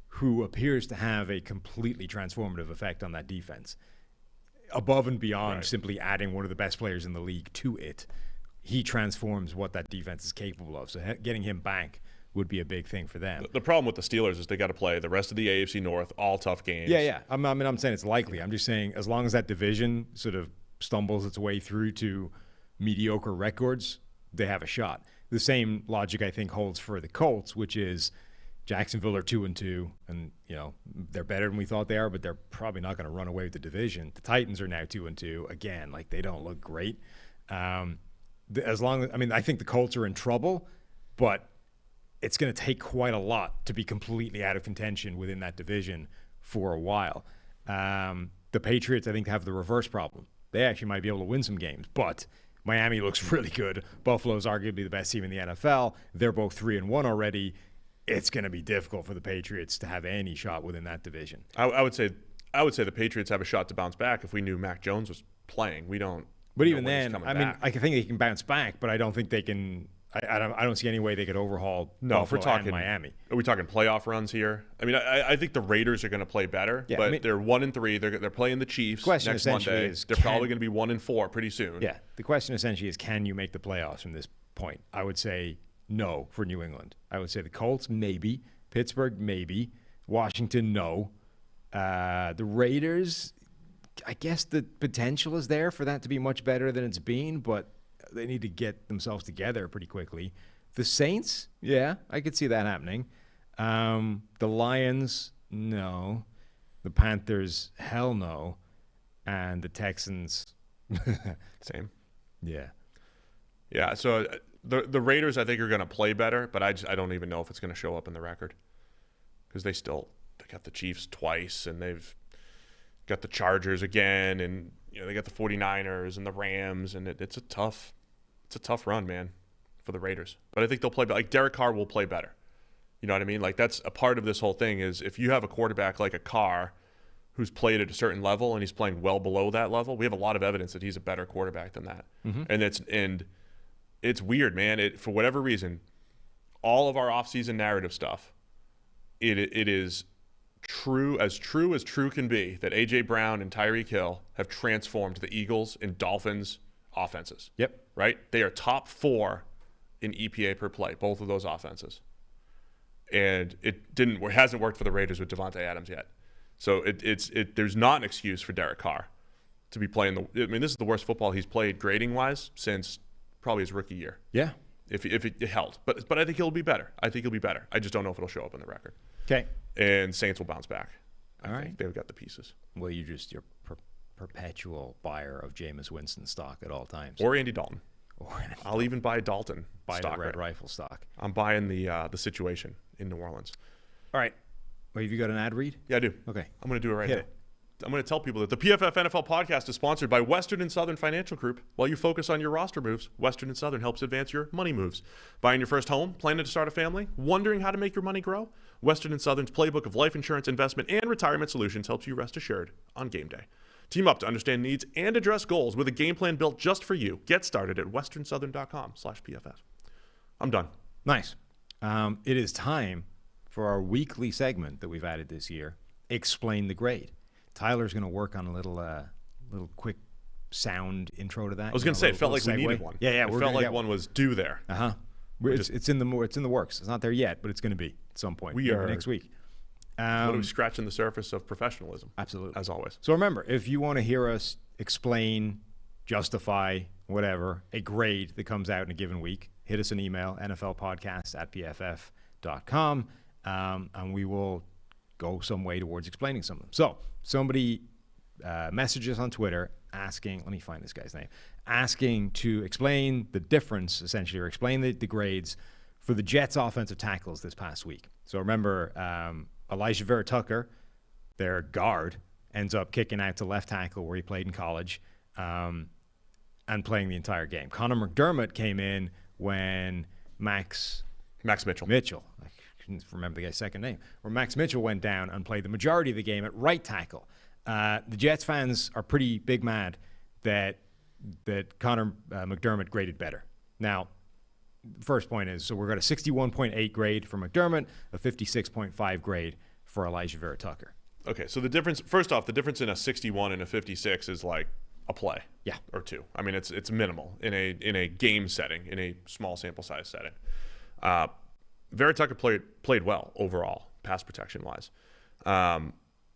who appears to have a completely transformative effect on that defense. Above and beyond simply adding one of the best players in the league to it, he transforms what that defense is capable of. So getting him back would be a big thing for them. The problem with the Steelers is they got to play the rest of the AFC North, all tough games. Yeah. I'm saying it's likely. I'm just saying as long as that division sort of stumbles its way through to mediocre records, they have a shot. The same logic, I think, holds for the Colts, which is Jacksonville are 2-2, and they're better than we thought they are, but they're probably not going to run away with the division. The Titans are now 2-2. Again, they don't look great. I think the Colts are in trouble, but it's going to take quite a lot to be completely out of contention within that division for a while. The Patriots, I think, have the reverse problem. They actually might be able to win some games, but Miami looks really good. Buffalo's arguably the best team in the NFL. They're both 3-1 already. It's going to be difficult for the Patriots to have any shot within that division. I would say the Patriots have a shot to bounce back if we knew Mac Jones was playing. We don't. But even then, I think they can bounce back, but I don't think they can. I don't see any way they could overhaul Buffalo and Miami. Are we talking playoff runs here? I think the Raiders are going to play better, but they're 1-3. They're playing the Chiefs next Monday. They're probably going to be 1-4 pretty soon. Yeah. The question essentially is, can you make the playoffs from this point? I would say no for New England. I would say the Colts, maybe. Pittsburgh, maybe. Washington, no. The Raiders, I guess the potential is there for that to be much better than it's been, but they need to get themselves together pretty quickly. The Saints, yeah, I could see that happening. The Lions, no. The Panthers, hell no. And the Texans, Same. yeah. Yeah, so the Raiders, I think, are going to play better, but I don't even know if it's going to show up in the record because they got the Chiefs twice, and they've got the Chargers again, and they got the 49ers and the Rams, and it's a tough run, man, for the Raiders. But I think they'll play better. Like, Derek Carr will play better. You know what I mean? Like, that's a part of this whole thing is if you have a quarterback like a Carr who's played at a certain level and he's playing well below that level, we have a lot of evidence that he's a better quarterback than that. Mm-hmm. And it's weird, man. For whatever reason, all of our offseason narrative stuff, it is true as true can be that A.J. Brown and Tyreek Hill have transformed the Eagles and Dolphins offenses. Yep. Right? They are top 4 in EPA per play, both of those offenses. And it hasn't worked for the Raiders with Devontae Adams yet. So there's not an excuse for Derek Carr to be playing this is the worst football he's played grading-wise since probably his rookie year. Yeah. If it held. But I think he'll be better. I just don't know if it'll show up in the record. Okay. And Saints will bounce back. All right. They've got the pieces. Well, you're perpetual buyer of Jameis Winston stock at all times. Or Andy Dalton. I'll even buy Dalton stock. The Red Rifle stock. I'm buying the situation in New Orleans. All right. Well, have you got an ad read? Yeah, I do. Okay. I'm going to do it right now. Hit it. I'm going to tell people that the PFF NFL Podcast is sponsored by Western and Southern Financial Group. While you focus on your roster moves, Western and Southern helps advance your money moves. Buying your first home, planning to start a family, wondering how to make your money grow? Western and Southern's playbook of life insurance, investment, and retirement solutions helps you rest assured on game day. Team up to understand needs and address goals with a game plan built just for you. Get started at westernsouthern.com/PFF. I'm done. Nice. It is time for our weekly segment that we've added this year, Explain the Grade. Tyler's going to work on a little quick sound intro to that. I was going to say, it felt like segue. we needed one. Yeah. It felt like one was due there. Uh-huh. It's in the works. It's not there yet, but it's going to be at some point. We are next week. What are we scratching the surface of professionalism? Absolutely. As always. So remember, if you want to hear us explain, justify, whatever, a grade that comes out in a given week, hit us an email, nflpodcast@pff.com, and we will go some way towards explaining some of them. So somebody messages on Twitter asking, let me find this guy's name, asking to explain the difference, essentially, or explain the grades for the Jets offensive tackles this past week. So remember, Elijah Vera Tucker, their guard, ends up kicking out to left tackle where he played in college and playing the entire game. Connor McDermott came in when Max Mitchell. I couldn't remember the guy's second name. Where Max Mitchell went down and played the majority of the game at right tackle. The Jets fans are pretty big mad that Connor McDermott graded better. Now, first point is, so we're got a 61.8 grade for McDermott, a 56.5 grade for Elijah Vera Tucker. Okay, so the difference, first off, the difference in a 61 and a 56 is like a play. Yeah. Or two. I mean, it's minimal in a game setting, in a small sample size setting. Vera Tucker played well overall, pass protection wise.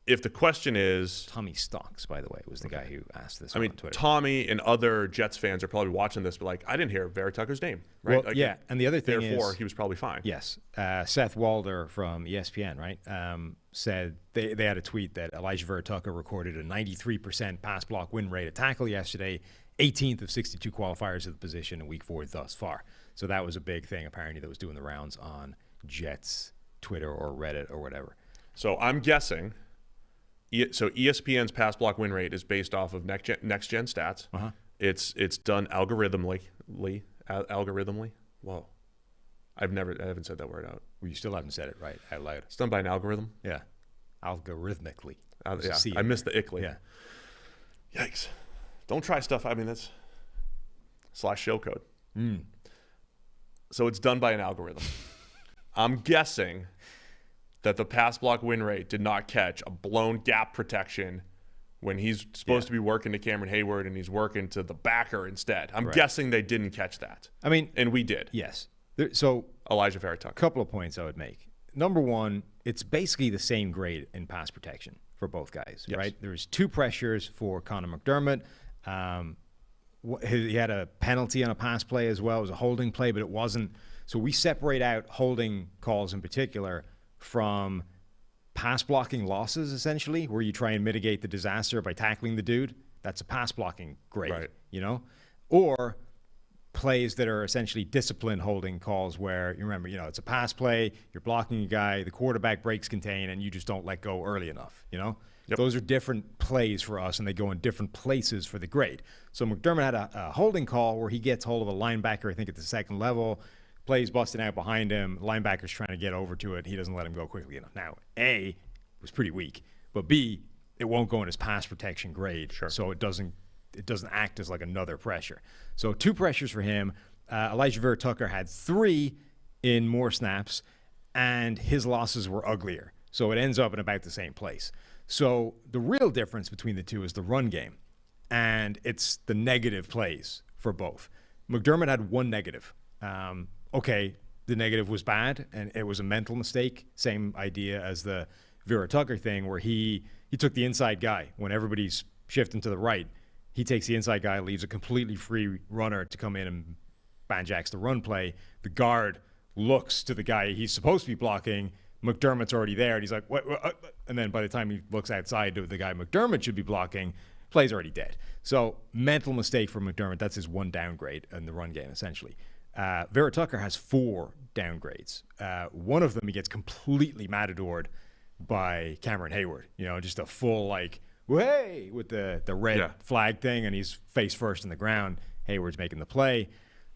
If the question is... Tommy Stocks, by the way, was the guy who asked this on Twitter. Tommy and other Jets fans are probably watching this, but like, I didn't hear Vera Tucker's name. Right? Well, like, yeah, and the other thing therefore, is... he was probably fine. Yes. Seth Walder from ESPN, right, said they had a tweet that Elijah Vera Tucker recorded a 93% pass block win rate at tackle yesterday, 18th of 62 qualifiers of the position in week 4 thus far. So that was a big thing, apparently, that was doing the rounds on Jets Twitter or Reddit or whatever. So I'm guessing... So ESPN's pass block win rate is based off of next gen stats. Uh-huh. It's done algorithmically. Whoa, I haven't said that word out. Well, you still haven't said it right out loud. It's done by an algorithm. Yeah, algorithmically. Yeah, I missed the ickly. Yeah. Yikes! Don't try stuff. I mean, that's /show code. So it's done by an algorithm. I'm guessing that the pass block win rate did not catch a blown gap protection when he's supposed to be working to Cameron Hayward and he's working to the backer instead. I'm guessing they didn't catch that. I mean, and we did. Yes. So Elijah Vera Tucker. A couple of points I would make. Number one, it's basically the same grade in pass protection for both guys, right? There's 2 pressures for Connor McDermott. He had a penalty on a pass play as well. It was a holding play, but it wasn't. So we separate out holding calls in particular from pass blocking losses, essentially, where you try and mitigate the disaster by tackling the dude. That's a pass blocking grade, Right. you know? Or plays that are essentially discipline holding calls where, you remember, it's a pass play, you're blocking a guy, the quarterback breaks contain, and you just don't let go early enough, Yep. Those are different plays for us, and they go in different places for the grade. So McDermott had a holding call where he gets hold of a linebacker, I think at the second level, plays busting out behind him, linebacker's trying to get over to it, he doesn't let him go quickly enough. Now, A, it was pretty weak, but B, it won't go in his pass protection grade, so it doesn't act as like another pressure. So 2 pressures for him. Elijah Vera-Tucker had 3 in more snaps, and his losses were uglier. So it ends up in about the same place. So the real difference between the two is the run game, and it's the negative plays for both. McDermott had 1 negative. Okay, the negative was bad, and it was a mental mistake. Same idea as the Vera-Tucker thing, where he took the inside guy when everybody's shifting to the right. He takes the inside guy, leaves a completely free runner to come in and banjacks the run play. The guard looks to the guy he's supposed to be blocking. McDermott's already there, and he's like, what? And then by the time he looks outside to the guy McDermott should be blocking, play's already dead. So mental mistake for McDermott. That's his 1 downgrade in the run game, essentially. Vera-Tucker has 4 downgrades. One of them he gets completely matadored by Cameron Hayward. Just a full hey, with the red flag thing, and he's face first in the ground. Hayward's making the play.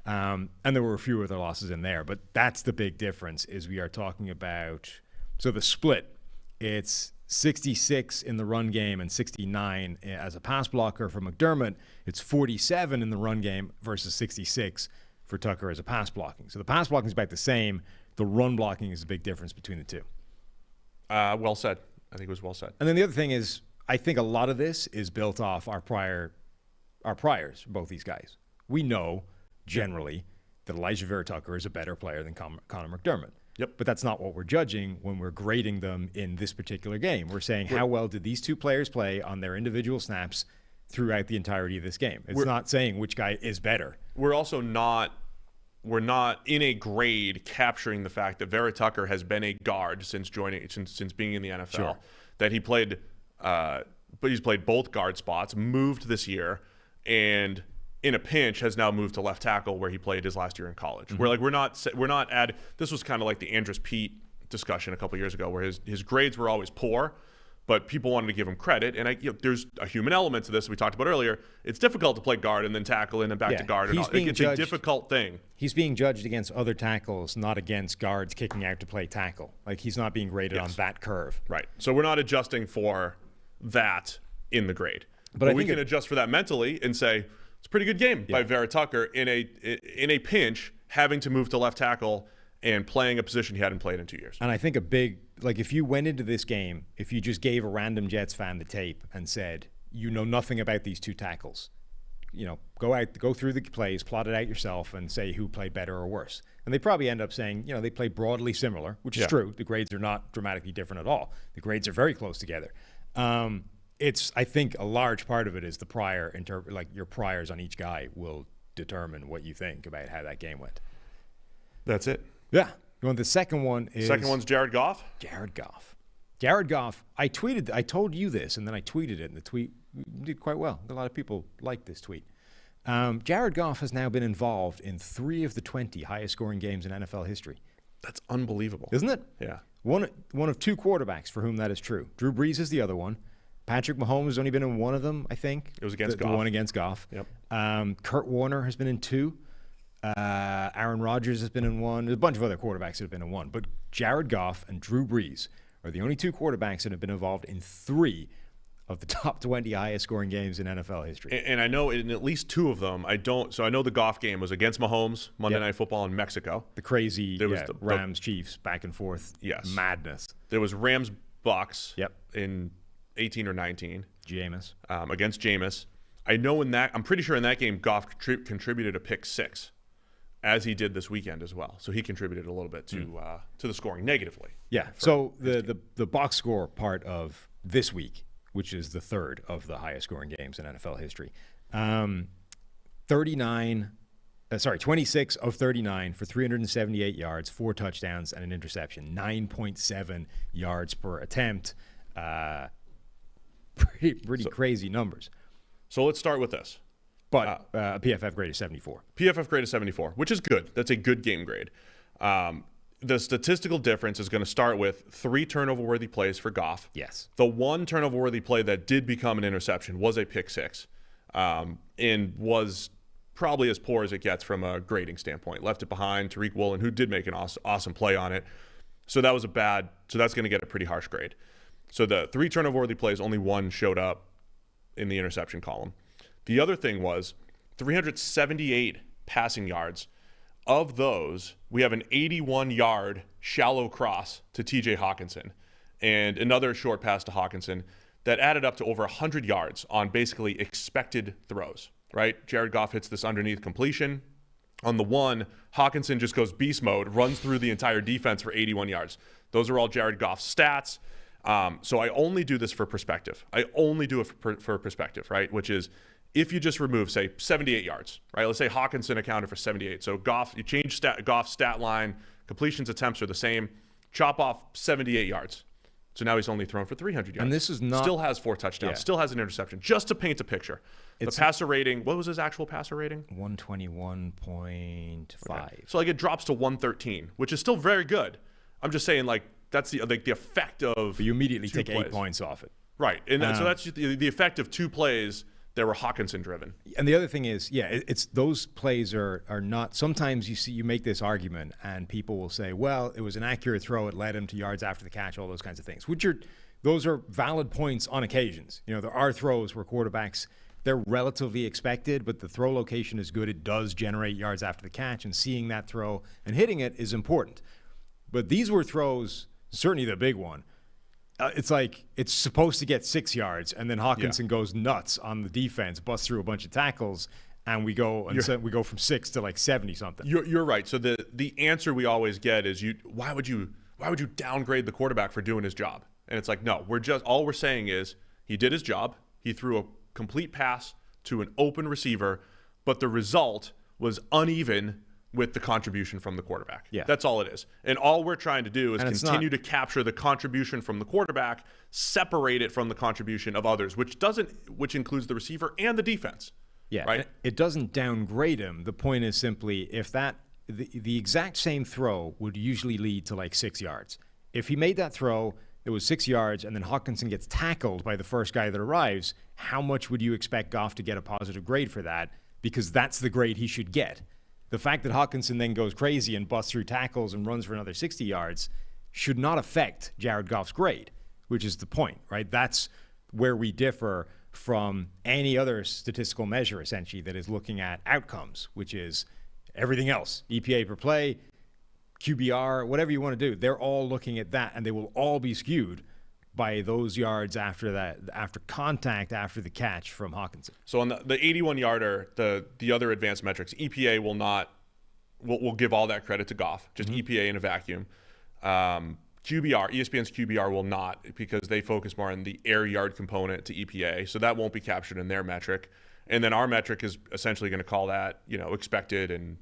And there were a few other losses in there, but that's the big difference is we are talking about, so the split, it's 66 in the run game and 69 as a pass blocker for McDermott. It's 47 in the run game versus 66 for Tucker as a pass blocking. So the pass blocking is about the same. The run blocking is a big difference between the two. Well said. I think it was well said. And then the other thing is, I think a lot of this is built off our priors, both these guys. We know generally that Elijah Vera-Tucker is a better player than Connor McDermott. Yep. But that's not what we're judging when we're grading them in this particular game. We're saying how well did these 2 players play on their individual snaps throughout the entirety of this game. It's not saying which guy is better. We're also not in a grade capturing the fact that Vera-Tucker has been a guard since being in the NFL. Sure. That he played, but he's played both guard spots, moved this year, and in a pinch has now moved to left tackle where he played his last year in college. Mm-hmm. We're not this was kind of like the Andrus Peat discussion a couple years ago, where his grades were always poor, but people wanted to give him credit. And there's a human element to this we talked about earlier. It's difficult to play guard and then tackle in and back to guard. It's a difficult thing. He's being judged against other tackles, not against guards kicking out to play tackle. He's not being graded on that curve. Right. So we're not adjusting for that in the grade. But we can adjust for that mentally and say, it's a pretty good game by Vera-Tucker in a pinch, having to move to left tackle and playing a position he hadn't played in 2 years. And I think a big, if you went into this game, if you just gave a random Jets fan the tape and said, you know nothing about these 2 tackles, go through the plays, plot it out yourself, and say who played better or worse. And they probably end up saying, they play broadly similar, which is true. The grades are not dramatically different at all. The grades are very close together. I think a large part of it is the prior, your priors on each guy will determine what you think about how that game went. That's it. Yeah. Well, the second one is... Second one's Jared Goff? Jared Goff. I told you this, and then I tweeted it, and the tweet did quite well. A lot of people liked this tweet. Jared Goff has now been involved in 3 of the 20 highest scoring games in NFL history. That's unbelievable. Isn't it? Yeah. One of 2 quarterbacks for whom that is true. Drew Brees is the other one. Patrick Mahomes has only been in 1 of them, I think. It was against Goff. The one against Goff. Yep. Kurt Warner has been in 2. Aaron Rodgers has been in 1. There's a bunch of other quarterbacks that have been in 1. But Jared Goff and Drew Brees are the only 2 quarterbacks that have been involved in 3 of the top 20 highest scoring games in NFL history. And I know in at least 2 of them, I know the Goff game was against Mahomes, Monday Night Football in Mexico. The crazy Rams-Chiefs back and forth madness. There was Rams-Bucks in 18 or 19. Jameis. Against Jameis. I know I'm pretty sure in that game, Goff contributed a pick 6, as he did this weekend as well. So he contributed a little bit to the scoring negatively. Yeah. So the box score part of this week, which is the 3rd of the highest scoring games in NFL history, 30 26 of 39 for 378 yards, 4 touchdowns, and an interception. 9.7 yards per attempt. Pretty crazy numbers. So let's start with this. But PFF grade is 74. PFF grade is 74, which is good. That's a good game grade. The statistical difference is going to start with 3 turnover-worthy plays for Goff. Yes. The 1 turnover-worthy play that did become an interception was a pick 6, and was probably as poor as it gets from a grading standpoint. Left it behind Tariq Woolen, who did make an awesome play on it. So that was so that's going to get a pretty harsh grade. So the 3 turnover-worthy plays, only 1 showed up in the interception column. The other thing was 378 passing yards. Of those, we have an 81-yard shallow cross to TJ Hawkinson and another short pass to Hawkinson that added up to over 100 yards on basically expected throws, right? Jared Goff hits this underneath completion. On the one, Hawkinson just goes beast mode, runs through the entire defense for 81 yards. Those are all Jared Goff's stats. So I only do this for perspective. I only do it for perspective, right? Which is, if you just remove, say, 78 yards, right? Let's say Hawkinson accounted for 78. So you change Goff's stat line, completions, attempts are the same. Chop off 78 yards. So now he's only thrown for 300 yards. And this is not... Still has 4 touchdowns. Yeah. Still has an interception. Just to paint a picture. The passer rating, what was his actual passer rating? 121.5. Okay. So it drops to 113, which is still very good. I'm just saying, that's the effect of... But you immediately take plays. 8 points off it. Right. And so that's the effect of 2 plays that were Hawkinson driven. And the other thing is, it's those plays are not. Sometimes you make this argument and people will say, well, it was an accurate throw, it led him to yards after the catch, all those kinds of things. Those are valid points on occasions. There are throws where quarterbacks, they're relatively expected, but the throw location is good. It does generate yards after the catch, and seeing that throw and hitting it is important. But these were throws, certainly the big one. It's supposed to get 6 yards, and then Hawkinson goes nuts on the defense, busts through a bunch of tackles, and we go from 6 to 70 something. You're right. So the answer we always get is why would you downgrade the quarterback for doing his job? And it's no, all we're saying is he did his job. He threw a complete pass to an open receiver, but the result was uneven with the contribution from the quarterback. Yeah. That's all it is. And all we're trying to do is continue to capture the contribution from the quarterback, separate it from the contribution of others, which includes the receiver and the defense. Yeah. Right? It doesn't downgrade him. The point is simply if the exact same throw would usually lead to 6 yards. If he made that throw, it was 6 yards, and then Hawkinson gets tackled by the first guy that arrives, how much would you expect Goff to get a positive grade for that? Because that's the grade he should get. The fact that Hawkinson then goes crazy and busts through tackles and runs for another 60 yards should not affect Jared Goff's grade, which is the point, right? That's where we differ from any other statistical measure, essentially, that is looking at outcomes, which is everything else. EPA per play, QBR, whatever you want to do. They're all looking at that, and they will all be skewed by those yards after that, after contact, after the catch from Hawkinson. So on the 81-yarder, the other advanced metrics, EPA will give all that credit to Goff, just EPA in a vacuum. QBR, ESPN's QBR will not, because they focus more on the air yard component to EPA, so that won't be captured in their metric. And then our metric is essentially going to call that, expected, and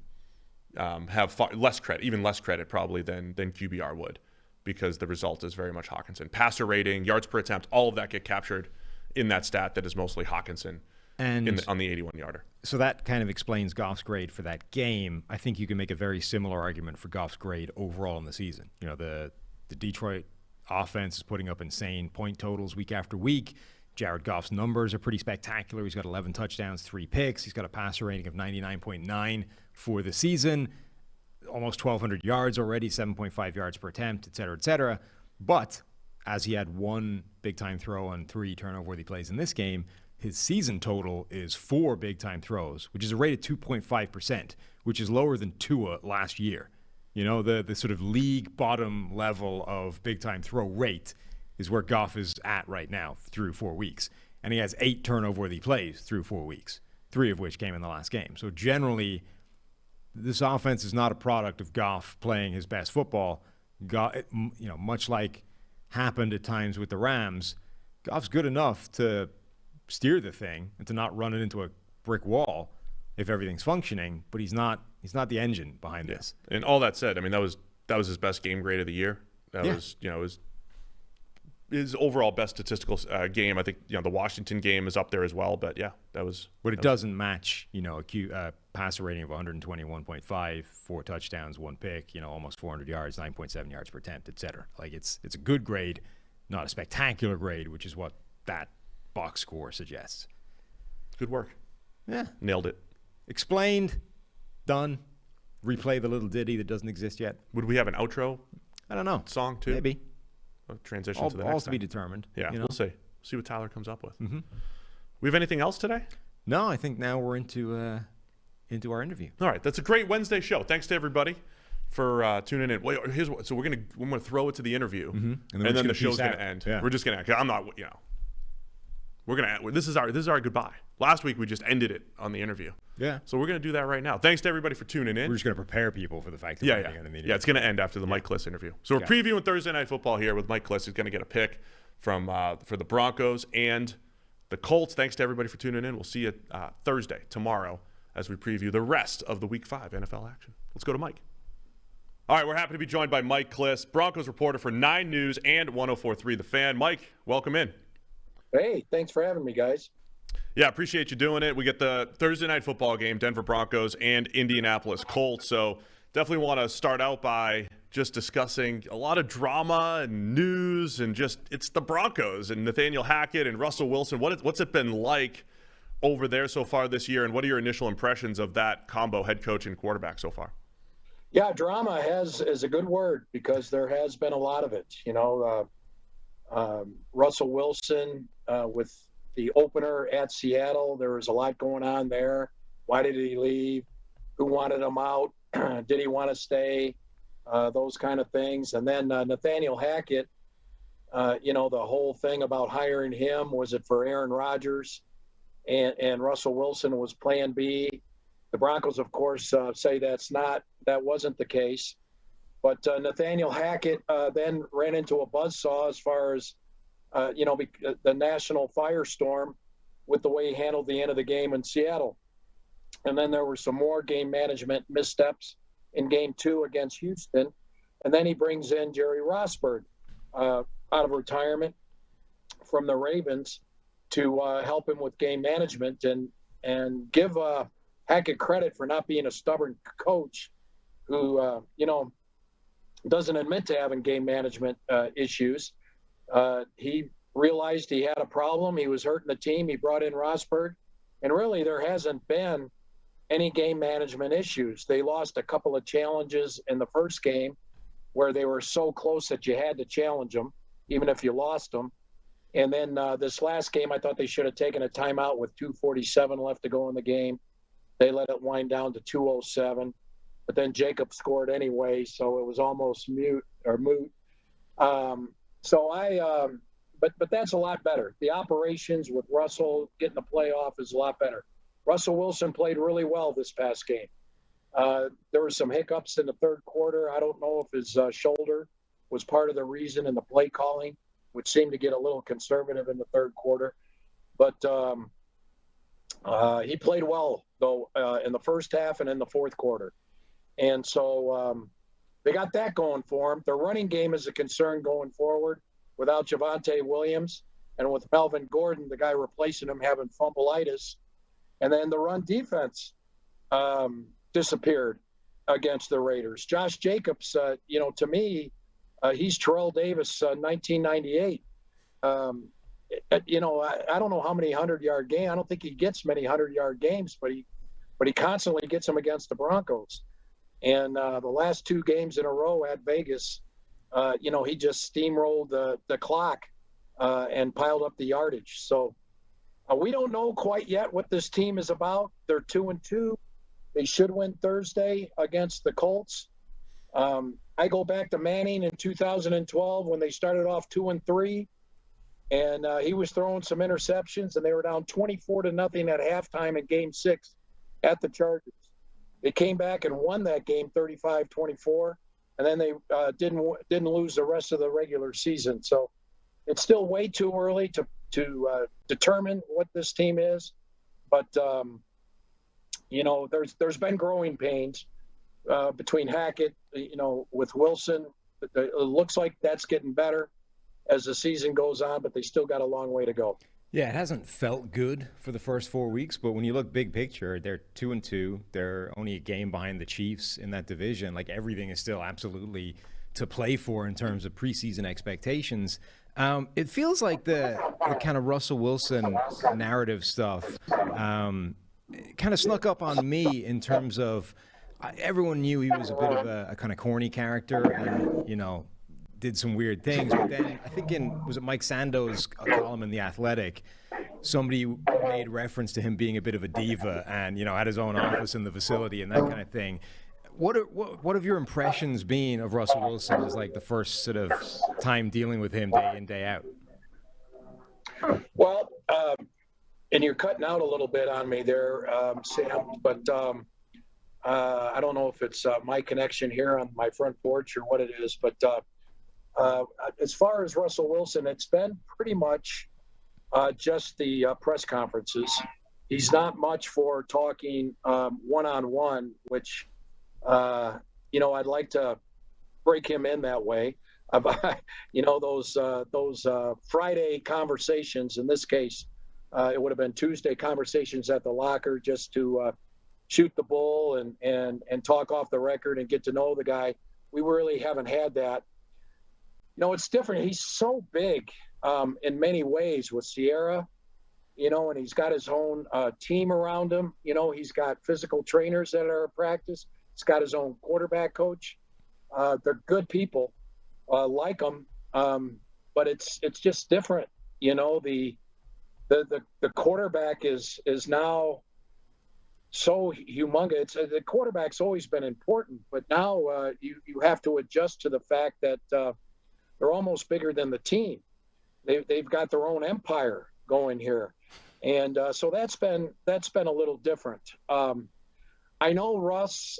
have less credit, even less credit probably than QBR would, because the result is very much Hawkinson. Passer rating, yards per attempt, all of that get captured in that stat that is mostly Hawkinson on the 81-yarder. So that kind of explains Goff's grade for that game. I think you can make a very similar argument for Goff's grade overall in the season. The Detroit offense is putting up insane point totals week after week. Jared Goff's numbers are pretty spectacular. He's got 11 touchdowns, 3 picks. He's got a passer rating of 99.9 for the season. Almost 1,200 yards already, 7.5 yards per attempt, et cetera, et cetera. But as he had 1 big-time throw and 3 turnover-worthy plays in this game, his season total is 4 big-time throws, which is a rate of 2.5%, which is lower than Tua last year. The sort of league bottom level of big-time throw rate is where Goff is at right now through 4 weeks. And he has 8 turnover-worthy plays through 4 weeks, 3 of which came in the last game. So generally, this offense is not a product of Goff playing his best football. Much like happened at times with the Rams, Goff's good enough to steer the thing and to not run it into a brick wall. if everything's functioning, but he's not the engine behind this. And all that said, I mean, that was his best game grade of the year. That was, his overall best statistical game. I think, the Washington game is up there as well. But yeah, that was. But it doesn't match, a passer rating of 121.5, 4 touchdowns, 1 pick, almost 400 yards, 9.7 yards per attempt, et cetera. Like it's a good grade, not a spectacular grade, which is what that box score suggests. Good work. Yeah. Nailed it. Explained. Done. Replay the little ditty that doesn't exist yet. Would we have an outro? I don't know. Song too? Maybe. Transition to the next all to thing. be determined. Yeah, we'll see. See what Tyler comes up with. Mm-hmm. We have anything else today? No, I think now we're into our interview. All right, that's a great Wednesday show. Thanks to everybody for tuning in. Wait, so we're gonna throw it to the interview, mm-hmm. and then the show's gonna end. Yeah. We're just gonna. I'm not. We're gonna. This is our goodbye. Last week we just ended it on the interview. Yeah. So we're gonna do that right now. Thanks to everybody for tuning in. We're just gonna prepare people for the fact that we're ending on the media. Yeah, it's gonna end after the Mike Kliss interview. So we're previewing Thursday Night Football here with Mike Kliss. He's gonna get a pick from for the Broncos and the Colts. Thanks to everybody for tuning in. We'll see you Thursday, tomorrow, as we preview the rest of the Week 5 NFL action. Let's go to Mike. All right, we're happy to be joined by Mike Kliss, Broncos reporter for 9 News and 104.3 The Fan. Mike, welcome in. Hey, thanks for having me, guys. Yeah, appreciate you doing it. We get the Thursday Night Football game, Denver Broncos and Indianapolis Colts. So definitely want to start out by just discussing a lot of drama and news and just it's the Broncos and Nathaniel Hackett and Russell Wilson. What's it been like over there so far this year, and what are your initial impressions of that combo, head coach and quarterback, so far? Yeah, drama is a good word because there has been a lot of it. Russell Wilson with the opener at Seattle, there was a lot going on there. Why did he leave? Who wanted him out? Did he want to stay? Those kind of things. And then Nathaniel Hackett, the whole thing about hiring him, was it for Aaron Rodgers? And Russell Wilson was plan B. The Broncos, of course, say that wasn't the case. But Nathaniel Hackett then ran into a buzzsaw as far as, the national firestorm with the way he handled the end of the game in Seattle. And then there were some more game management missteps in game 2 against Houston. And then he brings in Jerry Rosburg out of retirement from the Ravens to help him with game management and give Hackett credit for not being a stubborn coach who, doesn't admit to having game management issues. He realized he had a problem. He was hurting the team. He brought in Rosburg. And really, there hasn't been any game management issues. They lost a couple of challenges in the first game where they were so close that you had to challenge them, even if you lost them. And then this last game, I thought they should have taken a timeout with 2:47 left to go in the game. They let it wind down to 2:07. But then Jacob scored anyway, so it was almost moot. But that's a lot better. The operations with Russell getting the playoff is a lot better. Russell Wilson played really well this past game. There were some hiccups in the third quarter. I don't know if his shoulder was part of the reason in the play calling, which seemed to get a little conservative in the third quarter. But he played well, though, in the first half and in the fourth quarter. And so they got that going for him. Their running game is a concern going forward without Javonte Williams and with Melvin Gordon, the guy replacing him, having fumbleitis. And then the run defense disappeared against the Raiders. Josh Jacobs, to me, he's Terrell Davis, 1998. I don't know how many 100-yard games. I don't think he gets many 100-yard games, but he constantly gets them against the Broncos. And the last 2 games in a row at Vegas, he just steamrolled the clock and piled up the yardage. So we don't know quite yet what this team is about. They're 2-2. They should win Thursday against the Colts. I go back to Manning in 2012 when they started off 2-3, and he was throwing some interceptions, and they were down 24-0 at halftime in Game 6 at the Chargers. They came back and won that game 35-24, and then they didn't lose the rest of the regular season. So it's still way too early to determine what this team is. But there's been growing pains between Hackett, with Wilson. It looks like that's getting better as the season goes on, but they still got a long way to go. Yeah, it hasn't felt good for the first 4 weeks, but when you look big picture, they're 2-2. They're only a game behind the Chiefs in that division. Like, everything is still absolutely to play for in terms of preseason expectations. It feels like the kind of Russell Wilson narrative stuff kind of snuck up on me in terms of everyone knew he was a bit of a kind of corny character and, did some weird things. But then I think was it Mike Sando's column in The Athletic, somebody made reference to him being a bit of a diva and, had his own office in the facility and that kind of thing. What have your impressions been of Russell Wilson as like the first sort of time dealing with him day in, day out? Well, and you're cutting out a little bit on me there, Sam, but I don't know if it's my connection here on my front porch or what it is, but as far as Russell Wilson, it's been pretty much just the press conferences. He's not much for talking one-on-one, which, I'd like to break him in that way. Those Friday conversations, in this case, it would have been Tuesday conversations at the locker just to shoot the bull and talk off the record and get to know the guy. We really haven't had that. It's different. He's so big in many ways with Sierra, and he's got his own team around him. He's got physical trainers that are at practice. He's got his own quarterback coach. They're good people, like him, but it's just different. The quarterback is now so humongous. The quarterback's always been important, but now you have to adjust to the fact that they're almost bigger than the team. They've got their own empire going here, and so that's been a little different. I know Russ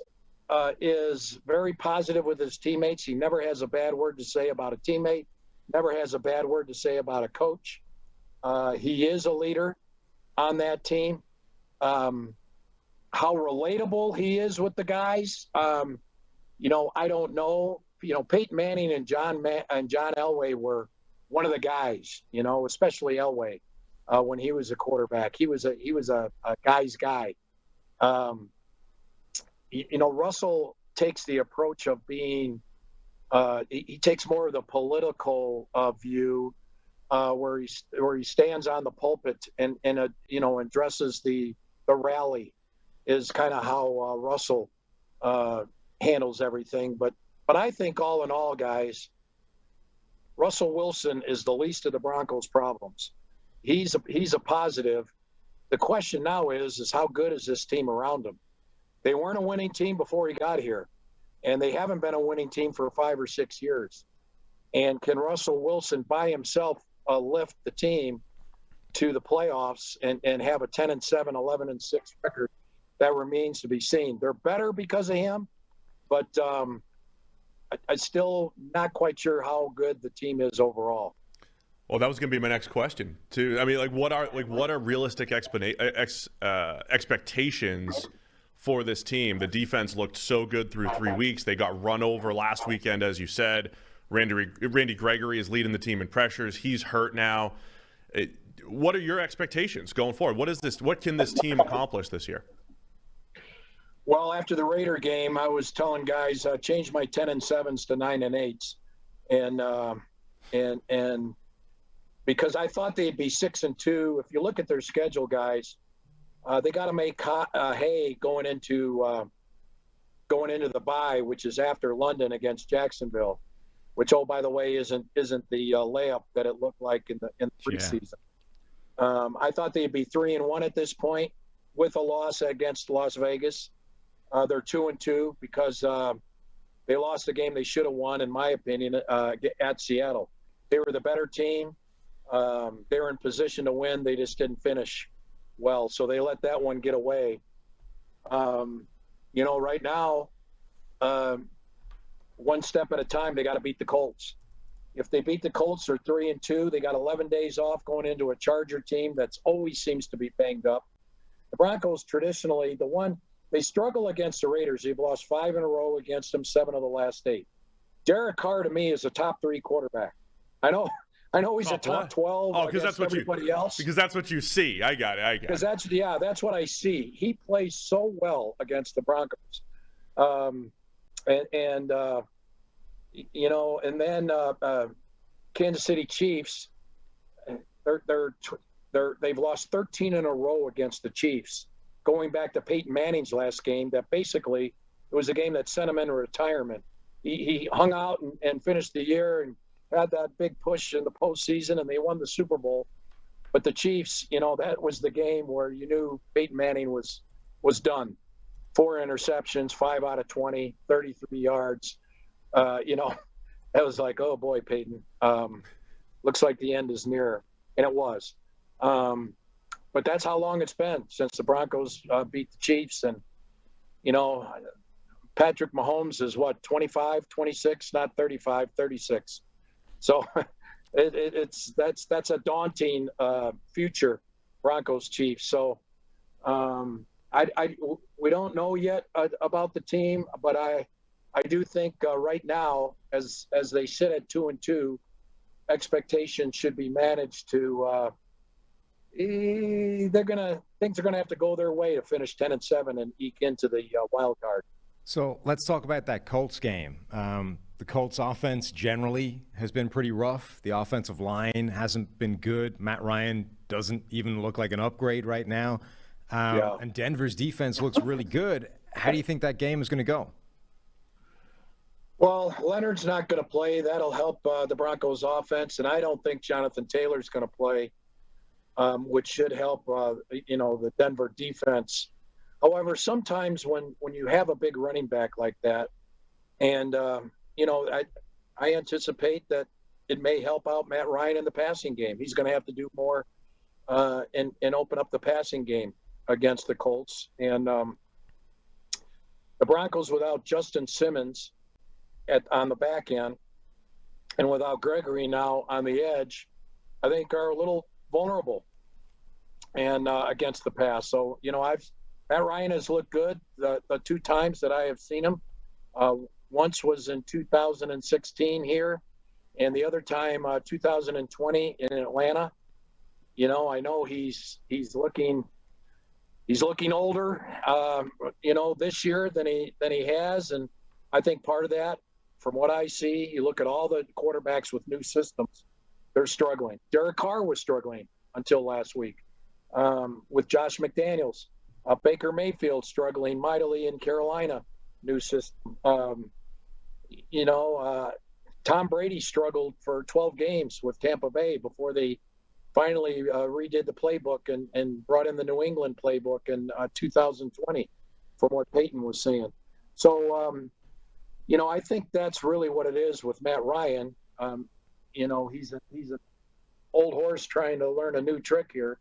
is very positive with his teammates. He never has a bad word to say about a teammate. Never has a bad word to say about a coach. He is a leader on that team. How relatable he is with the guys, I don't know. Peyton Manning and John Elway were one of the guys. Especially Elway when he was a quarterback. He was a guy's guy. Russell takes the approach of being. He takes more of the political view, where he stands on the pulpit and addresses the rally. Is kind of how Russell handles everything. But I think all in all, guys, Russell Wilson is the least of the Broncos' problems. He's a positive. The question now is how good is this team around him? They weren't a winning team before he got here, and they haven't been a winning team for 5 or 6 years. And can Russell Wilson by himself lift the team to the playoffs and have a 10-7, 11-6 record? That remains to be seen. They're better because of him, but I'm still not quite sure how good the team is overall. Well, that was going to be my next question too. I mean, what are realistic expectations for this team? The defense looked so good through 3 weeks. They got run over last weekend, as you said. Randy Gregory is leading the team in pressures. He's hurt now. What are your expectations going forward? What can this team accomplish this year? Well, after the Raider game, I was telling guys change my 10-7s to 9-8s, and because I thought they'd be 6-2. If you look at their schedule, guys, they got to make hay going into the bye, which is after London against Jacksonville, which by the way isn't the layup that it looked like in the preseason. Yeah. I thought they'd be 3-1 at this point with a loss against Las Vegas. They're 2-2 because they lost a game they should have won, in my opinion, at Seattle. They were the better team. They were in position to win. They just didn't finish well, so they let that one get away. Right now, one step at a time, they got to beat the Colts. If they beat the Colts, they're 3-2. They got 11 days off going into a Charger team that's always seems to be banged up. The Broncos traditionally, they struggle against the Raiders. They've lost 5 in a row against them, 7 of the last 8. Derek Carr to me is a top 3 quarterback. I know he's a top 12 against everybody else. Because that's what you see. I got it. Because that's what I see. He plays so well against the Broncos. And then Kansas City Chiefs, they've lost 13 in a row against the Chiefs, going back to Peyton Manning's last game. That basically it was a game that sent him into retirement. He hung out and finished the year and had that big push in the postseason, and they won the Super Bowl. But the Chiefs, that was the game where you knew Peyton Manning was done. 4 interceptions, 5 out of 20, 33 yards. That was like, oh boy, Peyton. Looks like the end is near, and it was. But that's how long it's been since the Broncos beat the Chiefs. And, Patrick Mahomes is 25, 26, not 35, 36. So that's a daunting future, Broncos Chiefs. So we don't know yet about the team, but I do think right now, as they sit at 2-2, expectations should be managed to. Things are gonna have to go their way to finish 10-7 and eke into the wild card. So let's talk about that Colts game. The Colts offense generally has been pretty rough. The offensive line hasn't been good. Matt Ryan doesn't even look like an upgrade right now. And Denver's defense looks really good. How do you think that game is going to go? Well, Leonard's not going to play. That'll help the Broncos offense. And I don't think Jonathan Taylor's going to play, which should help, the Denver defense. However, sometimes when you have a big running back like that, and, I anticipate that it may help out Matt Ryan in the passing game. He's going to have to do more and open up the passing game against the Colts. And the Broncos, without Justin Simmons on the back end and without Gregory now on the edge, I think are a little vulnerable and against the pass. So, Matt Ryan has looked good the 2 times that I have seen him. Once was in 2016 here, and the other time 2020 in Atlanta. I know he's looking older, this year than he has, and I think part of that, from what I see, you look at all the quarterbacks with new systems, they're struggling. Derek Carr was struggling until last week with Josh McDaniels. Baker Mayfield struggling mightily in Carolina, new system. Tom Brady struggled for 12 games with Tampa Bay before they finally redid the playbook and brought in the New England playbook in 2020, from what Peyton was saying. So, I think that's really what it is with Matt Ryan. He's an old horse trying to learn a new trick here.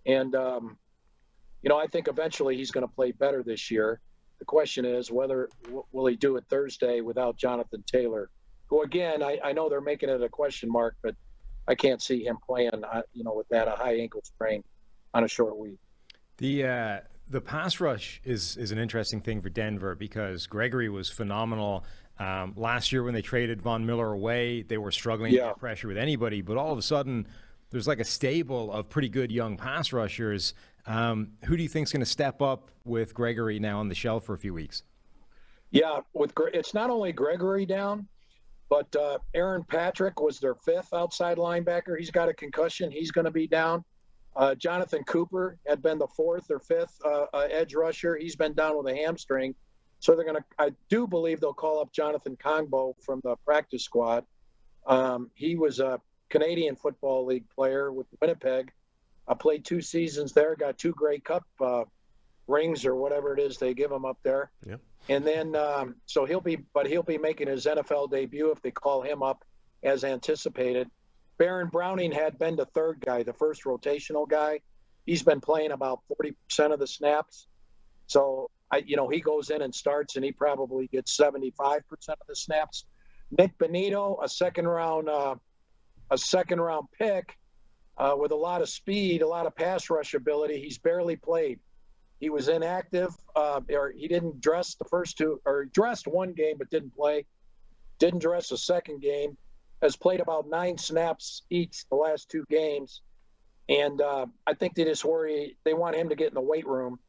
And, I think eventually he's going to play better this year. The question is will he do it Thursday without Jonathan Taylor, who, again, I know they're making it a question mark, but I can't see him playing, with that a high ankle sprain on a short week. The pass rush is an interesting thing for Denver because Gregory was phenomenal. Last year when they traded Von Miller away, they were struggling to get pressure with anybody, but all of a sudden there's like a stable of pretty good young pass rushers. Who do you think is going to step up with Gregory now on the shelf for a few weeks? Yeah, it's not only Gregory down, but Aaron Patrick was their 5th outside linebacker. He's got a concussion. He's going to be down. Jonathan Cooper had been the 4th or 5th edge rusher. He's been down with a hamstring. So I do believe they'll call up Jonathan Kongbo from the practice squad. He was a Canadian Football League player with Winnipeg. I played 2 seasons there, got 2 Grey Cup rings or whatever it is they give him up there. Yeah. And then, so he'll be making his NFL debut if they call him up as anticipated. Baron Browning had been the 3rd guy, the first rotational guy. He's been playing about 40% of the snaps. So, he goes in and starts, and he probably gets 75% of the snaps. Nick Benito, a second round pick with a lot of speed, a lot of pass rush ability. He's barely played He was inactive, or he didn't dress the first two, or he dressed one game but didn't play. Didn't dress the second game. Has played about 9 snaps each the last 2 games. And I think they just worry. They want him to get in the weight room.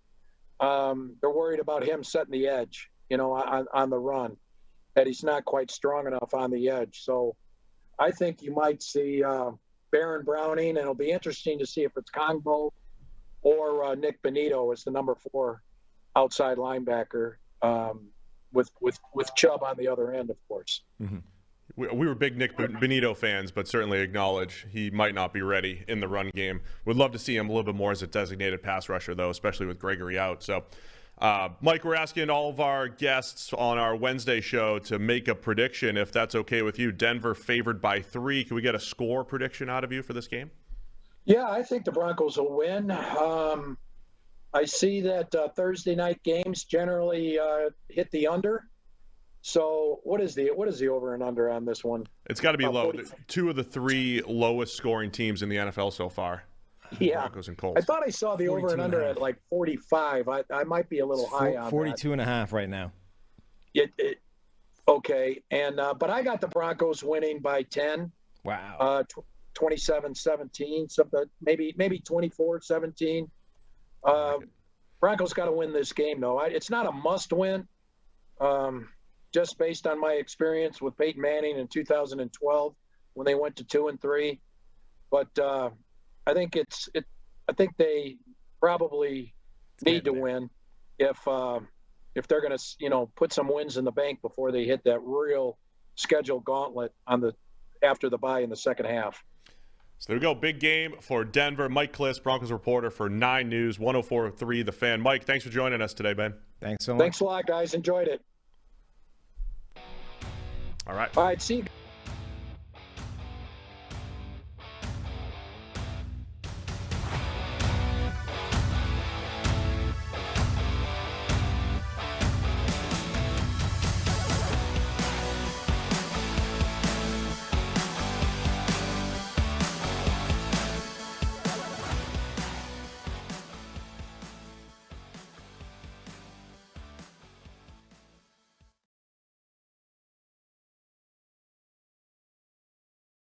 They're worried about him setting the edge, on the run, that he's not quite strong enough on the edge. So I think you might see Baron Browning, and it'll be interesting to see if it's Kongbo or Nick Benito as the number 4 outside linebacker, with Chubb on the other end, of course. Mm-hmm. We were big Nick Benito fans, but certainly acknowledge he might not be ready in the run game. Would love to see him a little bit more as a designated pass rusher, though, especially with Gregory out. So, Mike, we're asking all of our guests on our Wednesday show to make a prediction, if that's okay with you. Denver favored by 3. Can we get a score prediction out of you for this game? Yeah, I think the Broncos will win. I see that Thursday night games generally hit the under. So what is the over and under on this one? It's got to be low. 2 of the 3 lowest scoring teams in the NFL so far. Yeah. Broncos and Colts. I thought I saw the over and under at like 45. I might be a little high on 42.5 right now. Okay. And but I got the Broncos winning by 10. Wow. 27-17, something maybe 24-17. Broncos got to win this game though. It's not a must win. Just based on my experience with Peyton Manning in 2012 when they went to 2-3, but I think I think they probably need to win if they're going to put some wins in the bank before they hit that real schedule gauntlet after the bye in the second half. So there we go. Big game for Denver. Mike Kliss, Broncos reporter for 9 News, 104.3 The Fan. Mike, thanks for joining us today, Ben. Thanks so much. Thanks a lot, guys. Enjoyed it. All right. All right. See you.